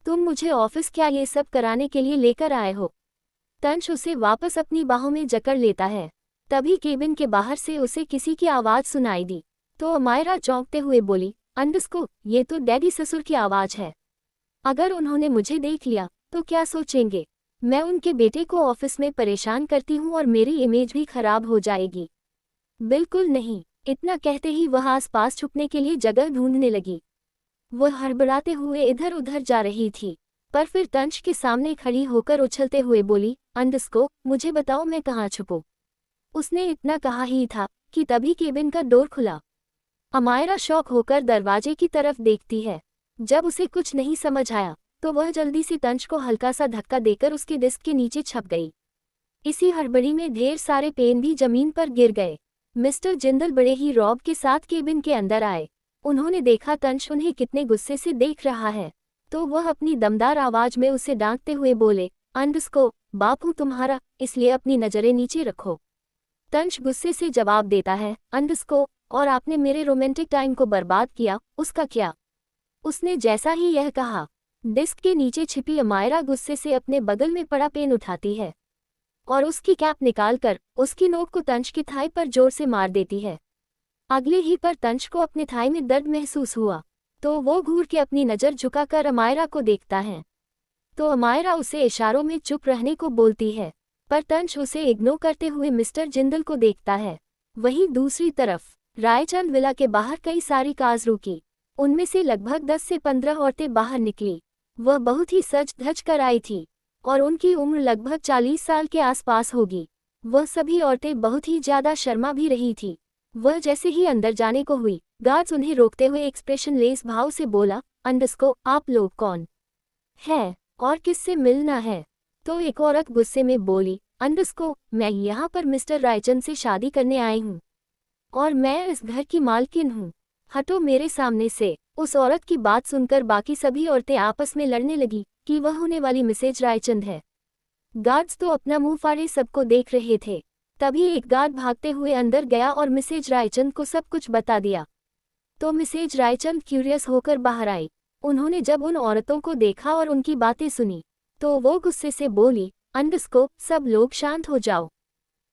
तुम, मुझे ऑफिस क्या ये सब कराने के लिए लेकर आए हो? तंश उसे वापस अपनी बाहों में जकड़ लेता है। तभी केबिन के बाहर से उसे किसी की आवाज़ सुनाई दी, तो अमायरा चौंकते हुए बोली, ये तो डैडी ससुर की आवाज़ है। अगर उन्होंने मुझे देख लिया तो क्या सोचेंगे? मैं उनके बेटे को ऑफिस में परेशान करती हूँ और मेरी इमेज भी खराब हो जाएगी। बिल्कुल नहीं। इतना कहते ही वह आसपास छुपने के लिए जगह ढूंढने लगी। वह हड़बड़ाते हुए इधर उधर जा रही थी, पर फिर तंश के सामने खड़ी होकर उछलते हुए बोली, मुझे बताओ मैं कहाँ छुपूं? उसने इतना कहा ही था कि तभी केबिन का डोर खुला। अमायरा शॉक होकर दरवाजे की तरफ देखती है। जब उसे कुछ नहीं समझ आया तो वह जल्दी से तंश को हल्का सा धक्का देकर उसके डिस्क के नीचे छप गई। इसी हड़बड़ी में ढेर सारे पेन भी जमीन पर गिर गए। मिस्टर जिंदल बड़े ही रौब के साथ केबिन के अंदर आए। उन्होंने देखा तंश उन्हें कितने गुस्से से देख रहा है, तो वह अपनी दमदार आवाज में उसे डांटते हुए बोले, बाप हूँ तुम्हारा, इसलिए अपनी नजरें नीचे रखो। तंश गुस्से से जवाब देता है, और आपने मेरे रोमांटिक टाइम को बर्बाद किया, उसका क्या? उसने जैसा ही यह कहा, डिस्क के नीचे छिपी अमायरा गुस्से से अपने बगल में पड़ा पेन उठाती है। और उसकी कैप निकालकर उसकी नोक को तंज की थाई पर जोर से मार देती है। अगले ही पर तंज को अपने थाई में दर्द महसूस हुआ, तो वो घूर के अपनी नज़र झुकाकर अमायरा को देखता है। तो अमायरा उसे इशारों में चुप रहने को बोलती है, पर तंज उसे इग्नोर करते हुए मिस्टर जिंदल को देखता है। वहीं दूसरी तरफ रायचंद विला के बाहर कई सारी कार्स रुकी। उनमें से लगभग 10 से 15 औरतें बाहर निकली। वह बहुत ही सज धज कर आई थी और उनकी उम्र लगभग 40 साल के आसपास होगी। वह सभी औरतें बहुत ही ज्यादा शर्मा भी रही थी। वह जैसे ही अंदर जाने को हुई, गार्ड्स उन्हें रोकते हुए एक्सप्रेशन लेस भाव से बोला, अंडस्को, आप लोग कौन है और किससे मिलना है? तो एक औरत गुस्से में बोली, अंडस्को, मैं यहाँ पर मिस्टर रायचंद से शादी करने आई हूँ और मैं इस घर की मालकिन हूँ। हटो मेरे सामने से। उस औरत की बात सुनकर बाकी सभी औरतें आपस में लड़ने लगी कि वह होने वाली मिसेज रायचंद है। गार्ड्स तो अपना मुंह फाड़े सबको देख रहे थे। तभी एक गार्ड भागते हुए अंदर गया और मिसेज रायचंद को सब कुछ बता दिया। तो मिसेज रायचंद क्यूरियस होकर बाहर आई। उन्होंने जब उन औरतों को देखा और उनकी बातें सुनी, तो वो गुस्से से बोली, अंडस्को, सब लोग शांत हो जाओ।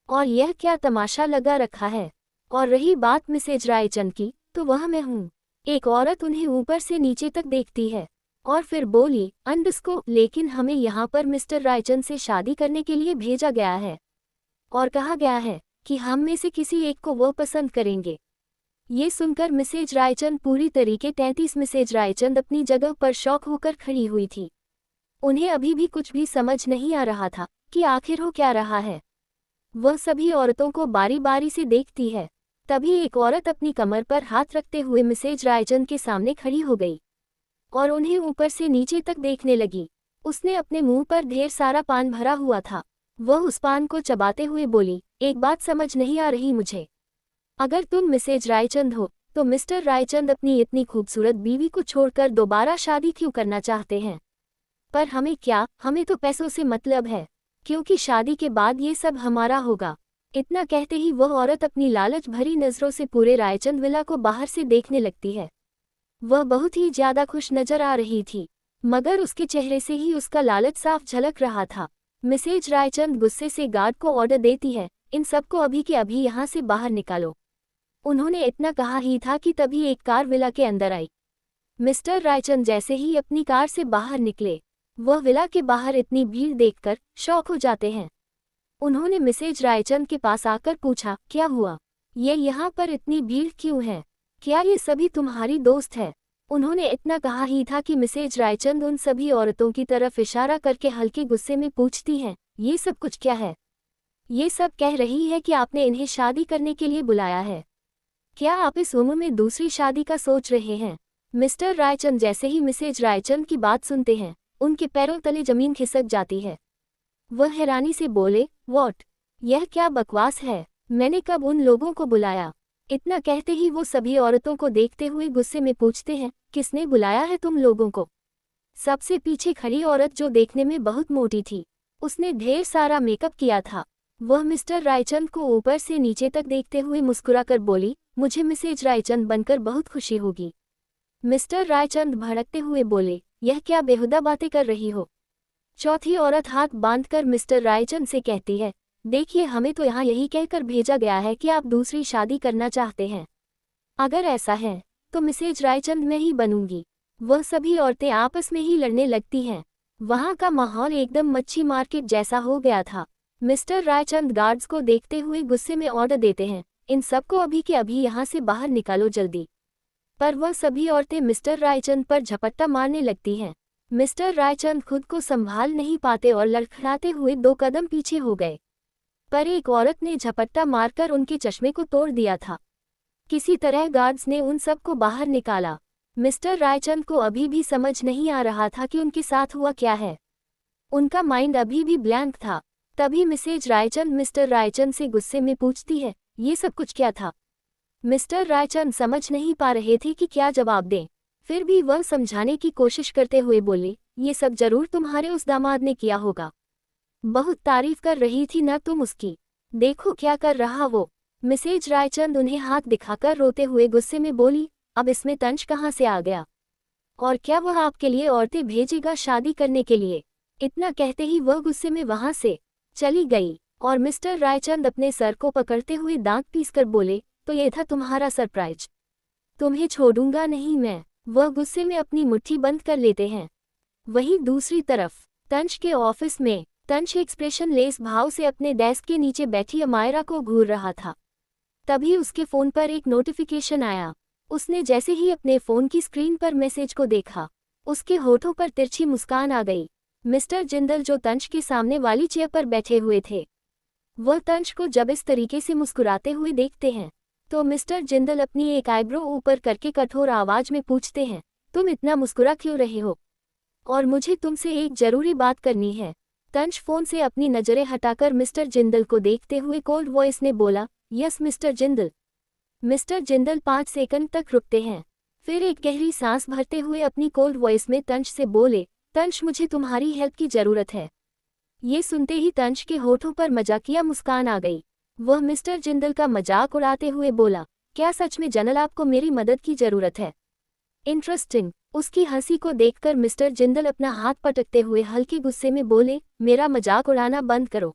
और यह क्या तमाशा लगा रखा है? और रही बात मिसेज रायचंद की, तो वह मैं हूँ। एक औरत उन्हें ऊपर से नीचे तक देखती है और फिर बोली, अंडस्को, लेकिन हमें यहाँ पर मिस्टर रायचंद से शादी करने के लिए भेजा गया है और कहा गया है कि हम में से किसी एक को वो पसंद करेंगे। ये सुनकर मिसेज रायचंद पूरी तरीके 33 मिसेज रायचंद अपनी जगह पर शॉक होकर खड़ी हुई थी। उन्हें अभी भी कुछ भी समझ नहीं आ रहा था कि आखिर हो क्या रहा है। वह सभी औरतों को बारी बारी से देखती है। तभी एक औरत अपनी कमर पर हाथ रखते हुए मिसेज रायचंद के सामने खड़ी हो गई और उन्हें ऊपर से नीचे तक देखने लगी। उसने अपने मुंह पर ढेर सारा पान भरा हुआ था। वह उस पान को चबाते हुए बोली, एक बात समझ नहीं आ रही मुझे। अगर तुम मिसेज रायचंद हो तो मिस्टर रायचंद अपनी इतनी खूबसूरत बीवी को छोड़कर दोबारा शादी क्यों करना चाहते हैं? पर हमें क्या, हमें तो पैसों से मतलब है, क्योंकि शादी के बाद ये सब हमारा होगा। इतना कहते ही वह औरत अपनी लालच भरी नज़रों से पूरे रायचंद विला को बाहर से देखने लगती है। वह बहुत ही ज्यादा खुश नजर आ रही थी, मगर उसके चेहरे से ही उसका लालच साफ झलक रहा था। मिसेज रायचंद गुस्से से गार्ड को ऑर्डर देती है, इन सबको अभी के अभी यहाँ से बाहर निकालो। उन्होंने इतना कहा ही था कि तभी एक कार विला के अंदर आई। मिस्टर रायचंद जैसे ही अपनी कार से बाहर निकले, वह विला के बाहर इतनी भीड़ देखकर शॉक हो जाते हैं। उन्होंने मिसेज रायचंद के पास आकर पूछा, क्या हुआ? ये यहाँ पर इतनी भीड़ क्यों है? क्या ये सभी तुम्हारी दोस्त है? उन्होंने इतना कहा ही था कि मिसेज रायचंद उन सभी औरतों की तरफ इशारा करके हल्के गुस्से में पूछती हैं, ये सब कुछ क्या है? ये सब कह रही है कि आपने इन्हें शादी करने के लिए बुलाया है। क्या आप इस उम्र में दूसरी शादी का सोच रहे हैं? मिस्टर रायचंद जैसे ही मिसेज रायचंद की बात सुनते हैं, उनके पैरों तले जमीन खिसक जाती है। वह हैरानी से बोले, व्हाट? यह क्या बकवास है? मैंने कब उन लोगों को बुलाया? इतना कहते ही वो सभी औरतों को देखते हुए गुस्से में पूछते हैं, किसने बुलाया है तुम लोगों को? सबसे पीछे खड़ी औरत जो देखने में बहुत मोटी थी, उसने ढेर सारा मेकअप किया था। वह मिस्टर रायचंद को ऊपर से नीचे तक देखते हुए मुस्कुराकर बोली, मुझे मिसेज रायचंद बनकर बहुत खुशी होगी। मिस्टर रायचंद भड़कते हुए बोले, यह क्या बेहुदा बातें कर रही हो? चौथी औरत हाथ बांधकर मिस्टर रायचंद से कहती है, देखिए, हमें तो यहाँ यही कहकर भेजा गया है कि आप दूसरी शादी करना चाहते हैं। अगर ऐसा है तो मिसेज रायचंद मैं ही बनूंगी। वह सभी औरतें आपस में ही लड़ने लगती हैं। वहाँ का माहौल एकदम मच्छी मार्केट जैसा हो गया था। मिस्टर रायचंद गार्ड्स को देखते हुए गुस्से में ऑर्डर देते हैं, इन सबको अभी के अभी यहाँ से बाहर निकालो जल्दी। पर वह सभी औरतें मिस्टर रायचंद पर झपट्टा मारने लगती हैं। मिस्टर रायचंद खुद को संभाल नहीं पाते और लड़खड़ाते हुए 2 कदम पीछे हो गए। पर एक औरत ने झपट्टा मारकर उनके चश्मे को तोड़ दिया था। किसी तरह गार्ड्स ने उन सबको बाहर निकाला। मिस्टर रायचंद को अभी भी समझ नहीं आ रहा था कि उनके साथ हुआ क्या है। उनका माइंड अभी भी ब्लैंक था। तभी मिसेज रायचंद मिस्टर रायचंद से गुस्से में पूछती है, ये सब कुछ क्या था? मिस्टर रायचंद समझ नहीं पा रहे थे कि क्या जवाब दें। फिर भी वह समझाने की कोशिश करते हुए बोले, ये सब जरूर तुम्हारे उस दामाद ने किया होगा। बहुत तारीफ कर रही थी ना तुम उसकी, देखो क्या कर रहा वो। मिसेज रायचंद उन्हें हाथ दिखाकर रोते हुए गुस्से में बोली, अब इसमें तंज कहाँ से आ गया? और क्या वह आपके लिए औरतें भेजेगा शादी करने के लिए? इतना कहते ही वह गुस्से में वहां से चली गई। और मिस्टर रायचंद अपने सर को पकड़ते हुए दांत पीसकर बोले, तो ये था तुम्हारा सरप्राइज। तुम्हें छोड़ूंगा नहीं मैं। वह गुस्से में अपनी मुट्ठी बंद कर लेते हैं। वहीं दूसरी तरफ तंश के ऑफिस में तंश एक्सप्रेशन लेस भाव से अपने डेस्क के नीचे बैठी अमायरा को घूर रहा था। तभी उसके फोन पर एक नोटिफिकेशन आया। उसने जैसे ही अपने फोन की स्क्रीन पर मैसेज को देखा, उसके होठों पर तिरछी मुस्कान आ गई। मिस्टर जिंदल जो तंश के सामने वाली चेयर पर बैठे हुए थे, वह तंश को जब इस तरीके से मुस्कुराते हुए देखते हैं तो मिस्टर जिंदल अपनी एक आईब्रो ऊपर करके कठोर आवाज में पूछते हैं, तुम इतना मुस्कुरा क्यों रहे हो? और मुझे तुमसे एक जरूरी बात करनी है। तंश फोन से अपनी नजरें हटाकर मिस्टर जिंदल को देखते हुए कोल्ड वॉइस ने बोला, yes mister Jindal. Mister Jindal 5 second तक रुकते हैं, फिर एक गहरी सांस भरते हुए अपनी कोल्ड वॉइस में तंश से बोले, तंश मुझे तुम्हारी हेल्प की जरूरत है। ये सुनते ही तंश के होठों पर मजाकिया मुस्कान आ गई। वह मिस्टर जिंदल का मजाक उड़ाते हुए बोला, क्या सच में जनरल आपको मेरी मदद की जरूरत है? इंटरेस्टिंग। उसकी हंसी को देखकर मिस्टर जिंदल अपना हाथ पटकते हुए हल्के गुस्से में बोले, मेरा मजाक उड़ाना बंद करो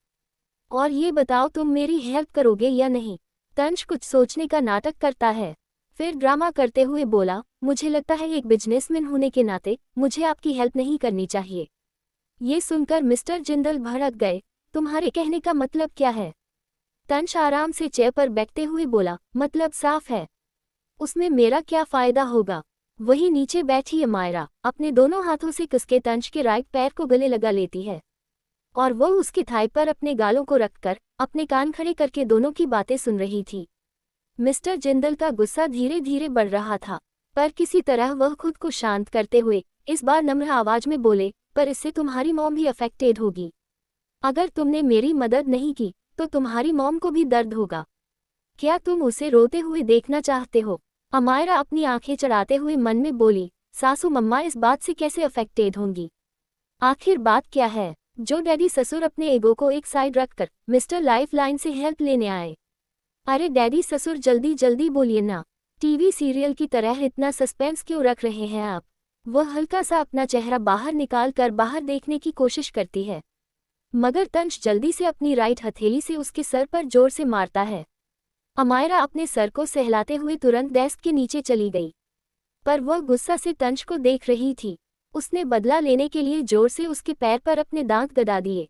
और ये बताओ तुम मेरी हेल्प करोगे या नहीं? तंश कुछ सोचने का नाटक करता है, फिर ड्रामा करते हुए बोला, मुझे लगता है एक बिजनेसमैन होने के नाते मुझे आपकी हेल्प नहीं करनी चाहिए। ये सुनकर मिस्टर जिंदल भड़क गए, तुम्हारे कहने का मतलब क्या है? तंश आराम से चेयर पर बैठते हुए बोला, मतलब साफ है, उसमें मेरा क्या फायदा होगा? वही नीचे बैठी अमायरा अपने दोनों हाथों से कसके तंश के राइट पैर को गले लगा लेती है और वह उसकी थाई पर अपने गालों को रखकर अपने कान खड़े करके दोनों की बातें सुन रही थी। मिस्टर जिंदल का गुस्सा धीरे धीरे बढ़ रहा था, पर किसी तरह वह खुद को शांत करते हुए इस बार नम्र आवाज में बोले, पर इससे तुम्हारी मॉम भी अफेक्टेड होगी। अगर तुमने मेरी मदद नहीं की तो तुम्हारी मॉम को भी दर्द होगा। क्या तुम उसे रोते हुए देखना चाहते हो? अमायरा अपनी आंखें चढ़ाते हुए मन में बोली, सासू मम्मा इस बात से कैसे अफेक्टेड होंगी? आखिर बात क्या है? जो डैडी ससुर अपने ईगो को एक साइड रखकर मिस्टर लाइफलाइन से हेल्प लेने आए। अरे डैडी ससुर जल्दी जल्दी बोलिए ना, टीवी सीरियल की तरह इतना सस्पेंस क्यों रख रहे हैं आप? वह हल्का सा अपना चेहरा बाहर निकाल कर बाहर देखने की कोशिश करती है, मगर तंश जल्दी से अपनी राइट हथेली से उसके सर पर जोर से मारता है। अमायरा अपने सर को सहलाते हुए तुरंत डेस्क के नीचे चली गई, पर वह गुस्सा से तंश को देख रही थी। उसने बदला लेने के लिए जोर से उसके पैर पर अपने दांत गड़ा दिए,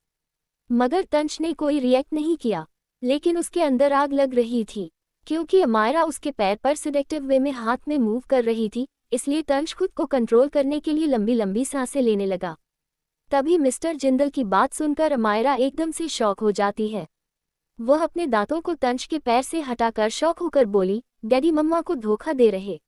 मगर तंश ने कोई रिएक्ट नहीं किया। लेकिन उसके अंदर आग लग रही थी, क्योंकि अमायरा उसके पैर पर सिडेक्टिव वे में हाथ में मूव कर रही थी, इसलिए तंश खुद को कंट्रोल करने के लिए लंबी लंबी सांसें लेने लगा। तभी मिस्टर जिंदल की बात सुनकर अमायरा एकदम से शॉक हो जाती है। वह अपने दांतों को तंश के पैर से हटाकर शॉक होकर बोली, डैडी मम्मा को धोखा दे रहे।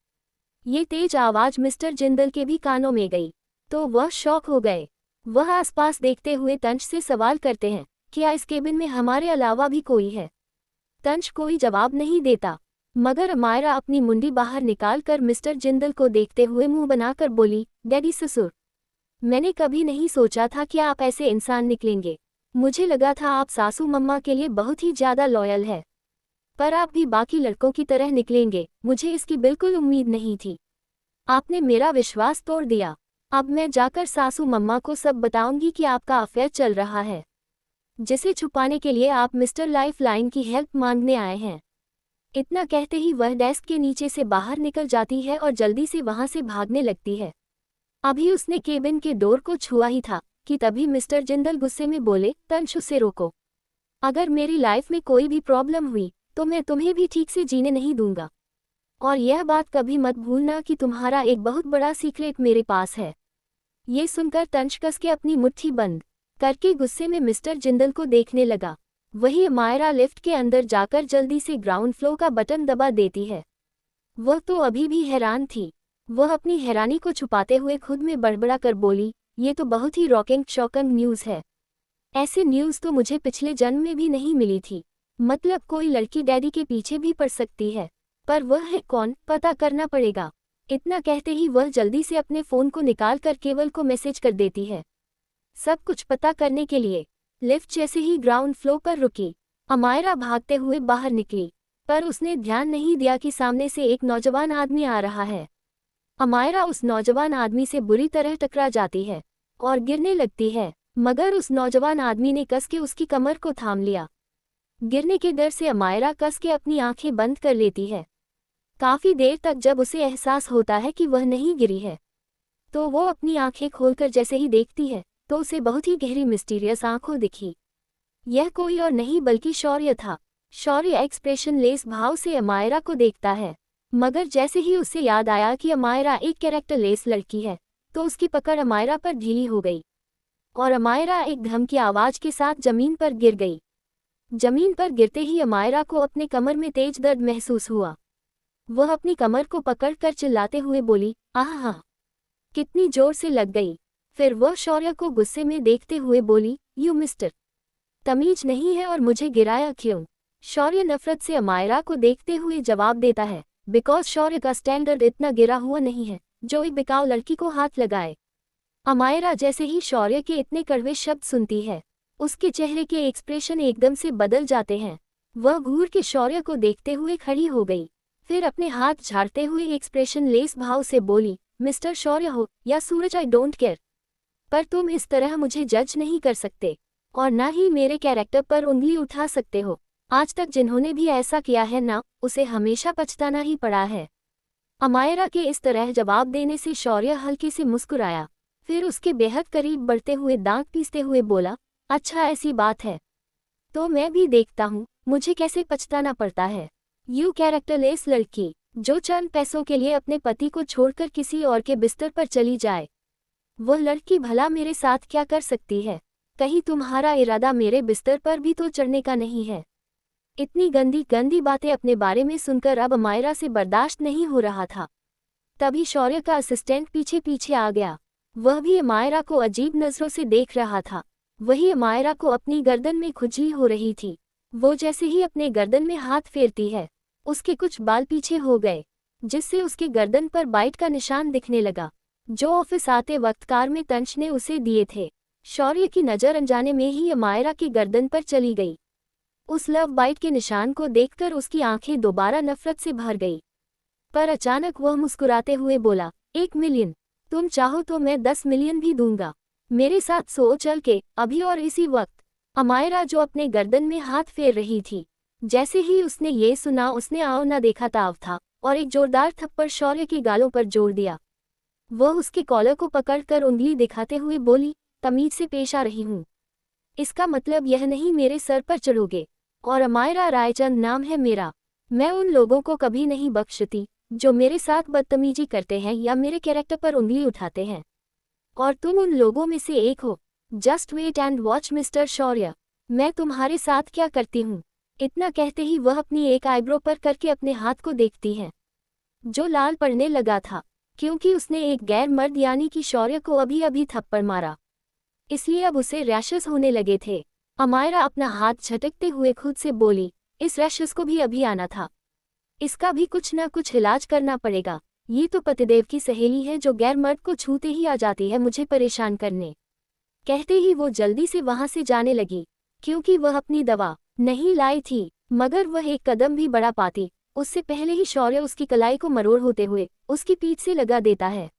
ये तेज आवाज मिस्टर जिंदल के भी कानों में गई, तो वह शॉक हो गए। वह आसपास देखते हुए तंश से सवाल करते हैं, क्या इस केबिन में हमारे अलावा भी कोई है? तंश कोई जवाब नहीं देता, मगर अमायरा अपनी मुंडी बाहर निकालकर मिस्टर जिंदल को देखते हुए मुंह बनाकर बोली, डैडी ससुर, मैंने कभी नहीं सोचा था कि आप ऐसे इंसान निकलेंगे। मुझे लगा था आप सासू मम्मा के लिए बहुत ही ज्यादा लॉयल है, पर आप भी बाकी लड़कों की तरह निकलेंगे, मुझे इसकी बिल्कुल उम्मीद नहीं थी। आपने मेरा विश्वास तोड़ दिया। अब मैं जाकर सासू मम्मा को सब बताऊंगी कि आपका अफेयर चल रहा है, जिसे छुपाने के लिए आप मिस्टर लाइफलाइन की हेल्प मांगने आए हैं। इतना कहते ही वह डेस्क के नीचे से बाहर निकल जाती है और जल्दी से वहां से भागने लगती है। अभी उसने केबिन के डोर को छुआ ही था कि तभी मिस्टर जिंदल गुस्से में बोले, तंश उसे रोको। अगर मेरी लाइफ में कोई भी प्रॉब्लम हुई तो मैं तुम्हें भी ठीक से जीने नहीं दूंगा, और यह बात कभी मत भूलना कि तुम्हारा एक बहुत बड़ा सीक्रेट मेरे पास है। ये सुनकर तंश कस के अपनी मुट्ठी बंद करके गुस्से में मिस्टर जिंदल को देखने लगा। वही अमायरा लिफ्ट के अंदर जाकर जल्दी से ग्राउंड फ्लोर का बटन दबा देती है। वह तो अभी भी हैरान थी। वह अपनी हैरानी को छुपाते हुए खुद में बड़बड़ा कर बोली, ये तो बहुत ही रॉकिंग शॉकिंग न्यूज़ है। ऐसी न्यूज़ तो मुझे पिछले जन्म में भी नहीं मिली थी। मतलब कोई लड़की डैडी के पीछे भी पड़ सकती है, पर वह है कौन, पता करना पड़ेगा। इतना कहते ही वह जल्दी से अपने फ़ोन को निकालकर केवल को मैसेज कर देती है। सब कुछ पता करने के लिए लिफ्ट जैसे ही ग्राउंड फ्लोर पर रुकी, अमायरा भागते हुए बाहर निकली, पर उसने ध्यान नहीं दिया कि सामने से एक नौजवान आदमी आ रहा है। अमायरा उस नौजवान आदमी से बुरी तरह टकरा जाती है और गिरने लगती है, मगर उस नौजवान आदमी ने कस के उसकी कमर को थाम लिया गिरने के डर से अमायरा कस के अपनी आंखें बंद कर लेती है। काफी देर तक जब उसे एहसास होता है कि वह नहीं गिरी है, तो वो अपनी आंखें खोलकर जैसे ही देखती है तो उसे बहुत ही गहरी मिस्टीरियस आंखों दिखी। यह कोई और नहीं बल्कि शौर्य था। शौर्य एक्सप्रेशन लेस भाव से अमायरा को देखता है, मगर जैसे ही उसे याद आया कि अमायरा एक कैरेक्टर लेस लड़की है तो उसकी पकड़ अमायरा पर ढीली हो गई और अमायरा एक धमकी आवाज के साथ जमीन पर गिर गई। जमीन पर गिरते ही अमायरा को अपने कमर में तेज दर्द महसूस हुआ। वह अपनी कमर को पकड़कर चिल्लाते हुए बोली, आहा, कितनी जोर से लग गई। फिर वह शौर्य को गुस्से में देखते हुए बोली, यू मिस्टर, तमीज नहीं है और मुझे गिराया क्यों? शौर्य नफरत से अमायरा को देखते हुए जवाब देता है, बिकॉज शौर्य का स्टैंडर्ड इतना गिरा हुआ नहीं है जो एक बिकाऊ लड़की को हाथ लगाए। अमायरा जैसे ही शौर्य के इतने कड़वे शब्द सुनती है, उसके चेहरे के एक्सप्रेशन एकदम से बदल जाते हैं। वह घूर के शौर्य को देखते हुए खड़ी हो गई, फिर अपने हाथ झाड़ते हुए एक्सप्रेशन लेस भाव से बोली, मिस्टर शौर्य हो या सूरज, आई डोंट केयर, पर तुम इस तरह मुझे जज नहीं कर सकते और ना ही मेरे कैरेक्टर पर उंगली उठा सकते हो। आज तक जिन्होंने भी ऐसा किया है ना, उसे हमेशा पछताना ही पड़ा है। अमायरा के इस तरह जवाब देने से शौर्य हल्के से मुस्कुराया, फिर उसके बेहद करीब बढ़ते हुए दांत पीसते हुए बोला, अच्छा ऐसी बात है तो मैं भी देखता हूँ मुझे कैसे पछताना पड़ता है। यू कैरेक्टरलेस लड़की जो चंद पैसों के लिए अपने पति को छोड़कर किसी और के बिस्तर पर चली जाए, वह लड़की भला मेरे साथ क्या कर सकती है? कहीं तुम्हारा इरादा मेरे बिस्तर पर भी तो चढ़ने का नहीं है? इतनी गंदी गंदी बातें अपने बारे में सुनकर अब अमायरा से बर्दाश्त नहीं हो रहा था। तभी शौर्य का असिस्टेंट पीछे पीछे आ गया। वह भी अमायरा को अजीब नजरों से देख रहा था। वही अमायरा को अपनी गर्दन में खुजली हो रही थी। वो जैसे ही अपने गर्दन में हाथ फेरती है, उसके कुछ बाल पीछे हो गए, जिससे उसके गर्दन पर बाइट का निशान दिखने लगा, जो ऑफिस आते वक्त कार में तंच ने उसे दिए थे। शौर्य की नज़र अनजाने में ही अमायरा की गर्दन पर चली गई। उस लव बाइट के निशान को देखकर उसकी आंखें दोबारा नफरत से भर गई, पर अचानक वह मुस्कुराते हुए बोला, 1 मिलियन, तुम चाहो तो मैं 10 मिलियन भी दूंगा। मेरे साथ सो चल के, अभी और इसी वक्त। अमायरा जो अपने गर्दन में हाथ फेर रही थी, जैसे ही उसने ये सुना उसने आओ ना देखा ताव था और एक जोरदार थप्पड़ शौर्य के गालों पर जोड़ दिया। वह उसके कॉलर को पकड़कर उंगली दिखाते हुए बोली, तमीज से पेश आ रही हूँ, इसका मतलब यह नहीं मेरे सर पर चढ़ोगे। और अमायरा रायचंद नाम है मेरा। मैं उन लोगों को कभी नहीं बख्शती जो मेरे साथ बदतमीजी करते हैं या मेरे कैरेक्टर पर उंगली उठाते हैं, और तुम उन लोगों में से एक हो। Just wait and watch mister Shaurya, मैं तुम्हारे साथ क्या करती हूँ। इतना कहते ही वह अपनी एक आईब्रो पर करके अपने हाथ को देखती है, जो लाल पड़ने लगा था, क्योंकि उसने एक गैर मर्द यानी कि शौर्य को अभी अभी थप्पड़ मारा, इसलिए अब उसे रैशेस होने लगे थे। अमायरा अपना हाथ झटकते हुए खुद से बोली, इस रैशेस को भी अभी आना था, इसका भी कुछ ना कुछ इलाज करना पड़ेगा। ये तो पतिदेव की सहेली है जो गैर मर्द को छूते ही आ जाती है मुझे परेशान करने। कहते ही वो जल्दी से वहां से जाने लगी, क्योंकि वह अपनी दवा नहीं लाई थी। मगर वह एक कदम भी बढ़ा पाती उससे पहले ही शौर्य उसकी कलाई को मरोड़ होते हुए उसकी पीठ से लगा देता है,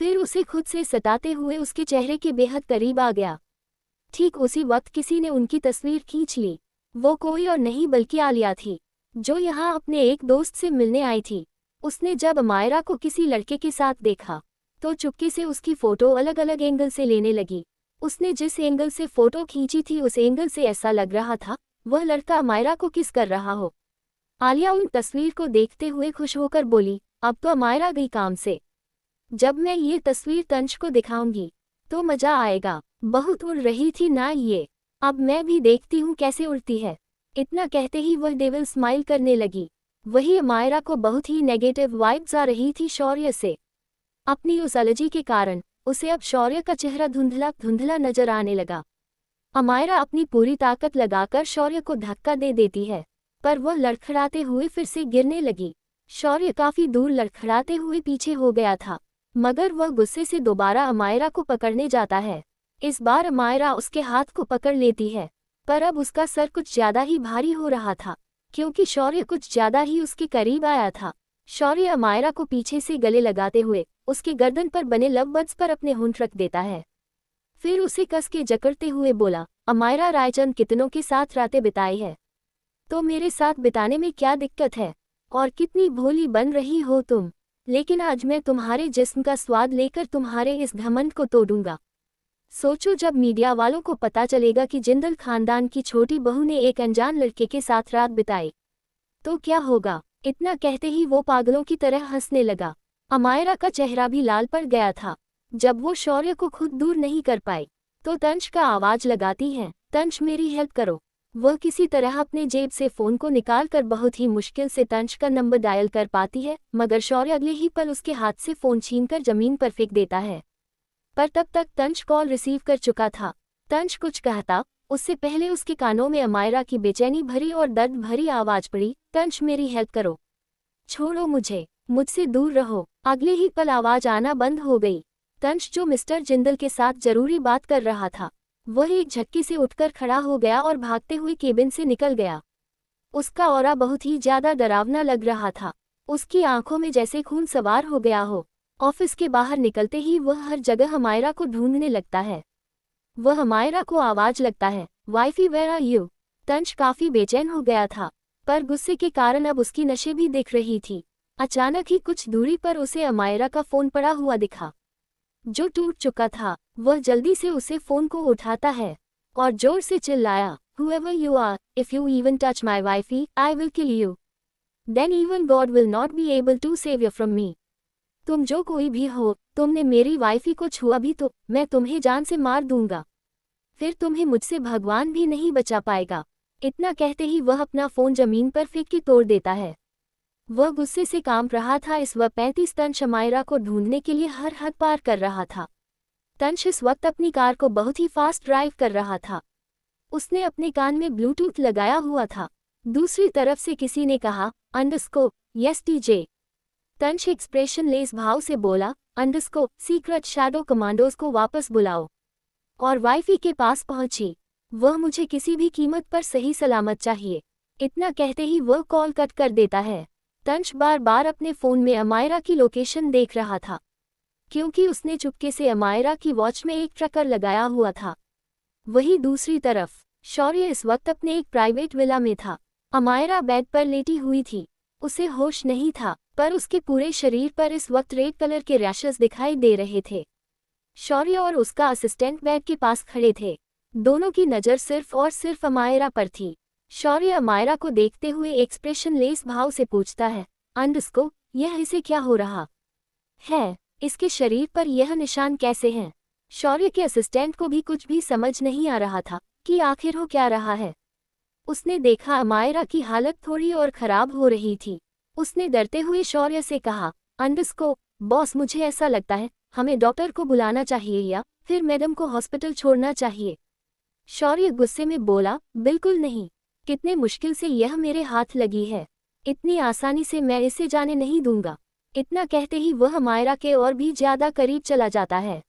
फिर उसे खुद से सताते हुए उसके चेहरे के बेहद करीब आ गया। ठीक उसी वक्त किसी ने उनकी तस्वीर खींच ली। वो कोई और नहीं बल्कि आलिया थी, जो यहाँ अपने एक दोस्त से मिलने आई थी। उसने जब अमायरा को किसी लड़के के साथ देखा तो चुपके से उसकी फोटो अलग अलग एंगल से लेने लगी। उसने जिस एंगल से फोटो खींची थी उस एंगल से ऐसा लग रहा था वह लड़का अमायरा को किस कर रहा हो। आलिया उन तस्वीर को देखते हुए खुश होकर बोली, अब तो अमायरा गई काम से। जब मैं ये तस्वीर तंज को दिखाऊंगी तो मजा आएगा। बहुत उड़ रही थी ना ये, अब मैं भी देखती हूँ कैसे उड़ती है। इतना कहते ही वह डेविल स्माइल करने लगी। वही अमायरा को बहुत ही नेगेटिव वाइब्स आ रही थी शौर्य से। अपनी उस एलर्जी के कारण उसे अब शौर्य का चेहरा धुंधला धुंधला नजर आने लगा। अमायरा अपनी पूरी ताकत लगाकर शौर्य को धक्का दे देती है, पर वह लड़खड़ाते हुए फिर से गिरने लगी। शौर्य काफी दूर लड़खड़ाते हुए पीछे हो गया था, मगर वह गुस्से से दोबारा अमायरा को पकड़ने जाता है। इस बार अमायरा उसके हाथ को पकड़ लेती है, पर अब उसका सर कुछ ज्यादा ही भारी हो रहा था, क्योंकि शौर्य कुछ ज्यादा ही उसके करीब आया था। शौर्य अमायरा को पीछे से गले लगाते हुए उसके गर्दन पर बने लव बर्ड्स पर अपने होंठ रख देता है, फिर उसे कस के जकड़ते हुए बोला, अमायरा रायचंद कितनों के साथ रातें बिताई है, तो मेरे साथ बिताने में क्या दिक्कत है? और कितनी भोली बन रही हो तुम। लेकिन आज मैं तुम्हारे जिस्म का स्वाद लेकर तुम्हारे इस घमंड को तोड़ूंगा। सोचो, जब मीडिया वालों को पता चलेगा कि जिंदल खानदान की छोटी बहू ने एक अनजान लड़के के साथ रात बिताई, तो क्या होगा? इतना कहते ही वो पागलों की तरह हंसने लगा। अमायरा का चेहरा भी लाल पड़ गया था। जब वो शौर्य को खुद दूर नहीं कर पाई, तो तंश का आवाज लगाती है, तंश मेरी हेल्प करो। वह किसी तरह अपने जेब से फोन को निकालकर बहुत ही मुश्किल से तंश का नंबर डायल कर पाती है, मगर शौर्य अगले ही पल उसके हाथ से फोन छीनकर जमीन पर फेंक देता है। पर तब तक तंश कॉल रिसीव कर चुका था। तंश कुछ कहता, उससे पहले उसके कानों में अमायरा की बेचैनी भरी और दर्द भरी आवाज पड़ी, तंश मेरी हेल्प करो, छोड़ो मुझे, मुझसे दूर रहो। अगले ही पल आवाज आना बंद हो गई। तंश, जो मिस्टर जिंदल के साथ जरूरी बात कर रहा था, वह एक झटके से उठकर खड़ा हो गया और भागते हुए केबिन से निकल गया। उसका ऑरा बहुत ही ज्यादा डरावना लग रहा था। उसकी आंखों में जैसे खून सवार हो गया हो। ऑफिस के बाहर निकलते ही वह हर जगह हमायरा को ढूंढने लगता है। वह हमायरा को आवाज लगता है, वाइफी वेयर आर यू? तंश काफी बेचैन हो गया था, पर गुस्से के कारण अब उसकी नशे भी दिख रही थी। अचानक ही कुछ दूरी पर उसे अमायरा का फोन पड़ा हुआ दिखा, जो टूट चुका था। वह जल्दी से उसे फोन को उठाता है और जोर से चिल्लाया, Whoever you are, if you even touch my wifey, I will kill you. Then even God will not be able to save you from me. तुम जो कोई भी हो, तुमने मेरी वाइफी को छुआ भी तो मैं तुम्हें जान से मार दूंगा। फिर तुम्हें मुझसे भगवान भी नहीं बचा पाएगा। इतना कहते ही वह अपना फोन जमीन पर फेंक के तोड़ देता है। वह गुस्से से कांप रहा था। इस वक्त 35 तंश अमायरा को ढूंढने के लिए हर हद पार कर रहा था। तंश इस वक्त अपनी कार को बहुत ही फास्ट ड्राइव कर रहा था। उसने अपने कान में ब्लूटूथ लगाया हुआ था। दूसरी तरफ से किसी ने कहा, अंडरस्कोप, यस टीजे। तंश एक्सप्रेशनलेस भाव से बोला, अंडरस्कोप, सीक्रेट शैडो कमांडोज को वापस बुलाओ। और वाइफी के पास पहुंची। वह मुझे किसी भी कीमत पर सही सलामत चाहिए। इतना कहते ही वह कॉल कट कर देता है। तंश बार बार अपने फोन में अमायरा की लोकेशन देख रहा था, क्योंकि उसने चुपके से अमायरा की वॉच में एक ट्रैकर लगाया हुआ था। वहीं दूसरी तरफ शौर्य इस वक्त अपने एक प्राइवेट विला में था। अमायरा बेड पर लेटी हुई थी। उसे होश नहीं था, पर उसके पूरे शरीर पर इस वक्त रेड कलर के रैशेस दिखाई दे रहे थे। शौर्य और उसका असिस्टेंट बेड के पास खड़े थे। दोनों की नज़र सिर्फ और सिर्फ अमायरा पर थी। शौर्य अमायरा को देखते हुए एक्सप्रेशनलेस भाव से पूछता है, अंडरस्कोप, यह इसे क्या हो रहा है? इसके शरीर पर यह निशान कैसे हैं? शौर्य के असिस्टेंट को भी कुछ भी समझ नहीं आ रहा था कि आखिर हो क्या रहा है। उसने देखा अमायरा की हालत थोड़ी और खराब हो रही थी। उसने डरते हुए शौर्य से कहा, अंडरस्कोप, बॉस, मुझे ऐसा लगता है हमें डॉक्टर को बुलाना चाहिए या फिर मैडम को हॉस्पिटल छोड़ना चाहिए। शौर्य गुस्से में बोला, बिल्कुल नहीं। कितने मुश्किल से यह मेरे हाथ लगी है। इतनी आसानी से मैं इसे जाने नहीं दूंगा। इतना कहते ही वह अमायरा के और भी ज्यादा करीब चला जाता है।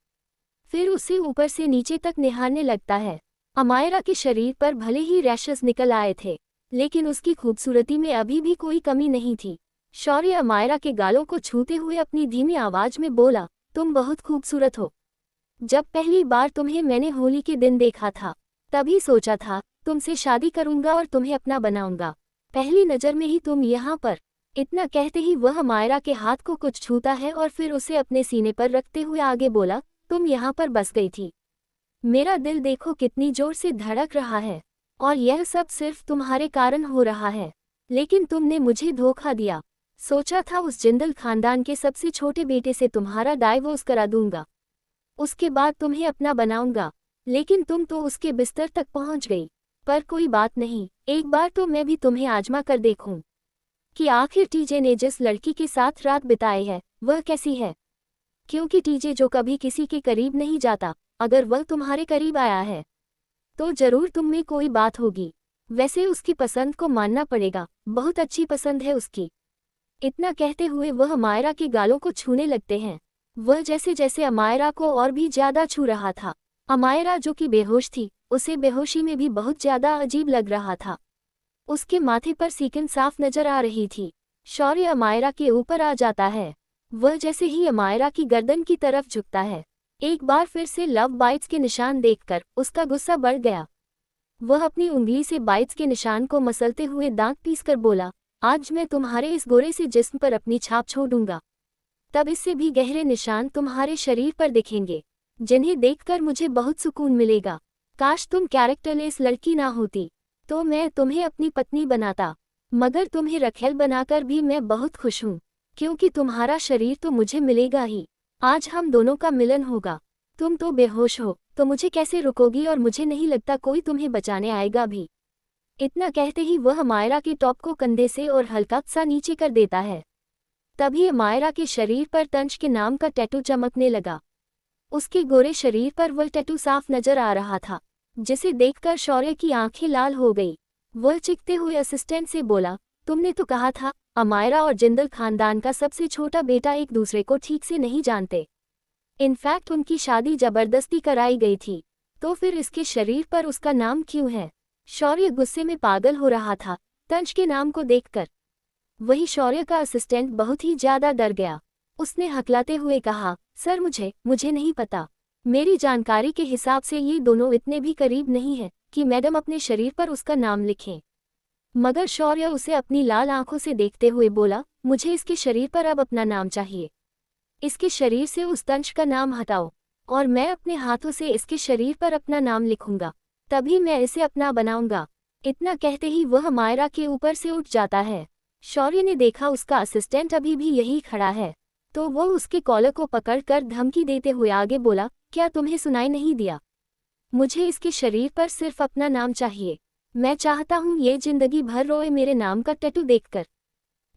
फिर उसे ऊपर से नीचे तक निहारने लगता है। अमायरा के शरीर पर भले ही रैशेस निकल आए थे, लेकिन उसकी खूबसूरती में अभी भी कोई कमी नहीं थी। शौर्य अमायरा के गालों को छूते हुए अपनी धीमी आवाज में बोला, तुम बहुत खूबसूरत हो। जब पहली बार तुम्हें मैंने होली के दिन देखा था, तभी सोचा था तुमसे शादी करूंगा और तुम्हें अपना बनाऊंगा। पहली नज़र में ही तुम यहाँ पर। इतना कहते ही वह अमायरा के हाथ को कुछ छूता है और फिर उसे अपने सीने पर रखते हुए आगे बोला, तुम यहाँ पर बस गई थी। मेरा दिल देखो कितनी जोर से धड़क रहा है, और यह सब सिर्फ तुम्हारे कारण हो रहा है। लेकिन तुमने मुझे धोखा दिया। सोचा था उस जिंदल खानदान के सबसे छोटे बेटे से तुम्हारा डाइवोर्स करा दूंगा, उसके बाद तुम्हें अपना बनाऊंगा। लेकिन तुम तो उसके बिस्तर तक पहुंच गई। पर कोई बात नहीं, एक बार तो मैं भी तुम्हें आजमा कर देखूं कि आखिर टीजे ने जिस लड़की के साथ रात बिताई है वह कैसी है। क्योंकि टीजे जो कभी किसी के करीब नहीं जाता, अगर वह तुम्हारे करीब आया है तो जरूर तुम में कोई बात होगी। वैसे उसकी पसंद को मानना पड़ेगा, बहुत अच्छी पसंद है उसकी। इतना कहते हुए वह अमायरा के गालों को छूने लगते हैं। वह जैसे जैसे अमायरा को और भी ज्यादा छू रहा था। अमायरा जो कि बेहोश थी, उसे बेहोशी में भी बहुत ज्यादा अजीब लग रहा था। उसके माथे पर सीकन साफ नजर आ रही थी। शौर्य अमायरा के ऊपर आ जाता है। वह जैसे ही अमायरा की गर्दन की तरफ झुकता है, एक बार फिर से लव बाइट्स के निशान देखकर उसका गुस्सा बढ़ गया। वह अपनी उंगली से बाइट्स के निशान को मसलते हुए दांत पीसकर बोला, आज मैं तुम्हारे इस गोरे से जिस्म पर अपनी छाप छोड़ूंगा। तब इससे भी गहरे निशान तुम्हारे शरीर पर दिखेंगे, जिन्हें देखकर मुझे बहुत सुकून मिलेगा। काश तुम कैरेक्टरलेस लड़की ना होती, तो मैं तुम्हें अपनी पत्नी बनाता, मगर तुम्हें रखेल बनाकर भी मैं बहुत खुश हूँ, क्योंकि तुम्हारा शरीर तो मुझे मिलेगा ही। आज हम दोनों का मिलन होगा। तुम तो बेहोश हो, तो मुझे कैसे रुकोगी, और मुझे नहीं लगता कोई तुम्हें बचाने आएगा भी। इतना कहते ही वह मायरा के टॉप को कंधे से और हल्का सा नीचे कर देता है। तभी मायरा के शरीर पर तंज के नाम का टैटू चमकने लगा। उसके गोरे शरीर पर वह टैटू साफ नजर आ रहा था, जिसे देखकर शौर्य की आंखें लाल हो गई। वह चीखते हुए असिस्टेंट से बोला, तुमने तो कहा था अमायरा और जिंदल खानदान का सबसे छोटा बेटा एक दूसरे को ठीक से नहीं जानते। इनफैक्ट उनकी शादी जबरदस्ती कराई गई थी, तो फिर इसके शरीर पर उसका नाम क्यों है? शौर्य गुस्से में पागल हो रहा था तंज के नाम को देखकर। वही शौर्य का असिस्टेंट बहुत ही ज्यादा डर गया। उसने हकलाते हुए कहा, सर मुझे नहीं पता। मेरी जानकारी के हिसाब से ये दोनों इतने भी करीब नहीं है कि मैडम अपने शरीर पर उसका नाम लिखें। मगर शौर्य उसे अपनी लाल आंखों से देखते हुए बोला, मुझे इसके शरीर पर अब अपना नाम चाहिए। इसके शरीर से उस तंज का नाम हटाओ, और मैं अपने हाथों से इसके शरीर पर अपना नाम लिखूंगा, तभी मैं इसे अपना बनाऊंगा। इतना कहते ही वह मायरा के ऊपर से उठ जाता है। शौर्य ने देखा उसका असिस्टेंट अभी भी यही खड़ा है, तो वो उसके कॉलर को पकड़कर धमकी देते हुए आगे बोला, क्या तुम्हें सुनाई नहीं दिया? मुझे इसके शरीर पर सिर्फ अपना नाम चाहिए। मैं चाहता हूँ ये जिंदगी भर रोए मेरे नाम का टैटू देखकर।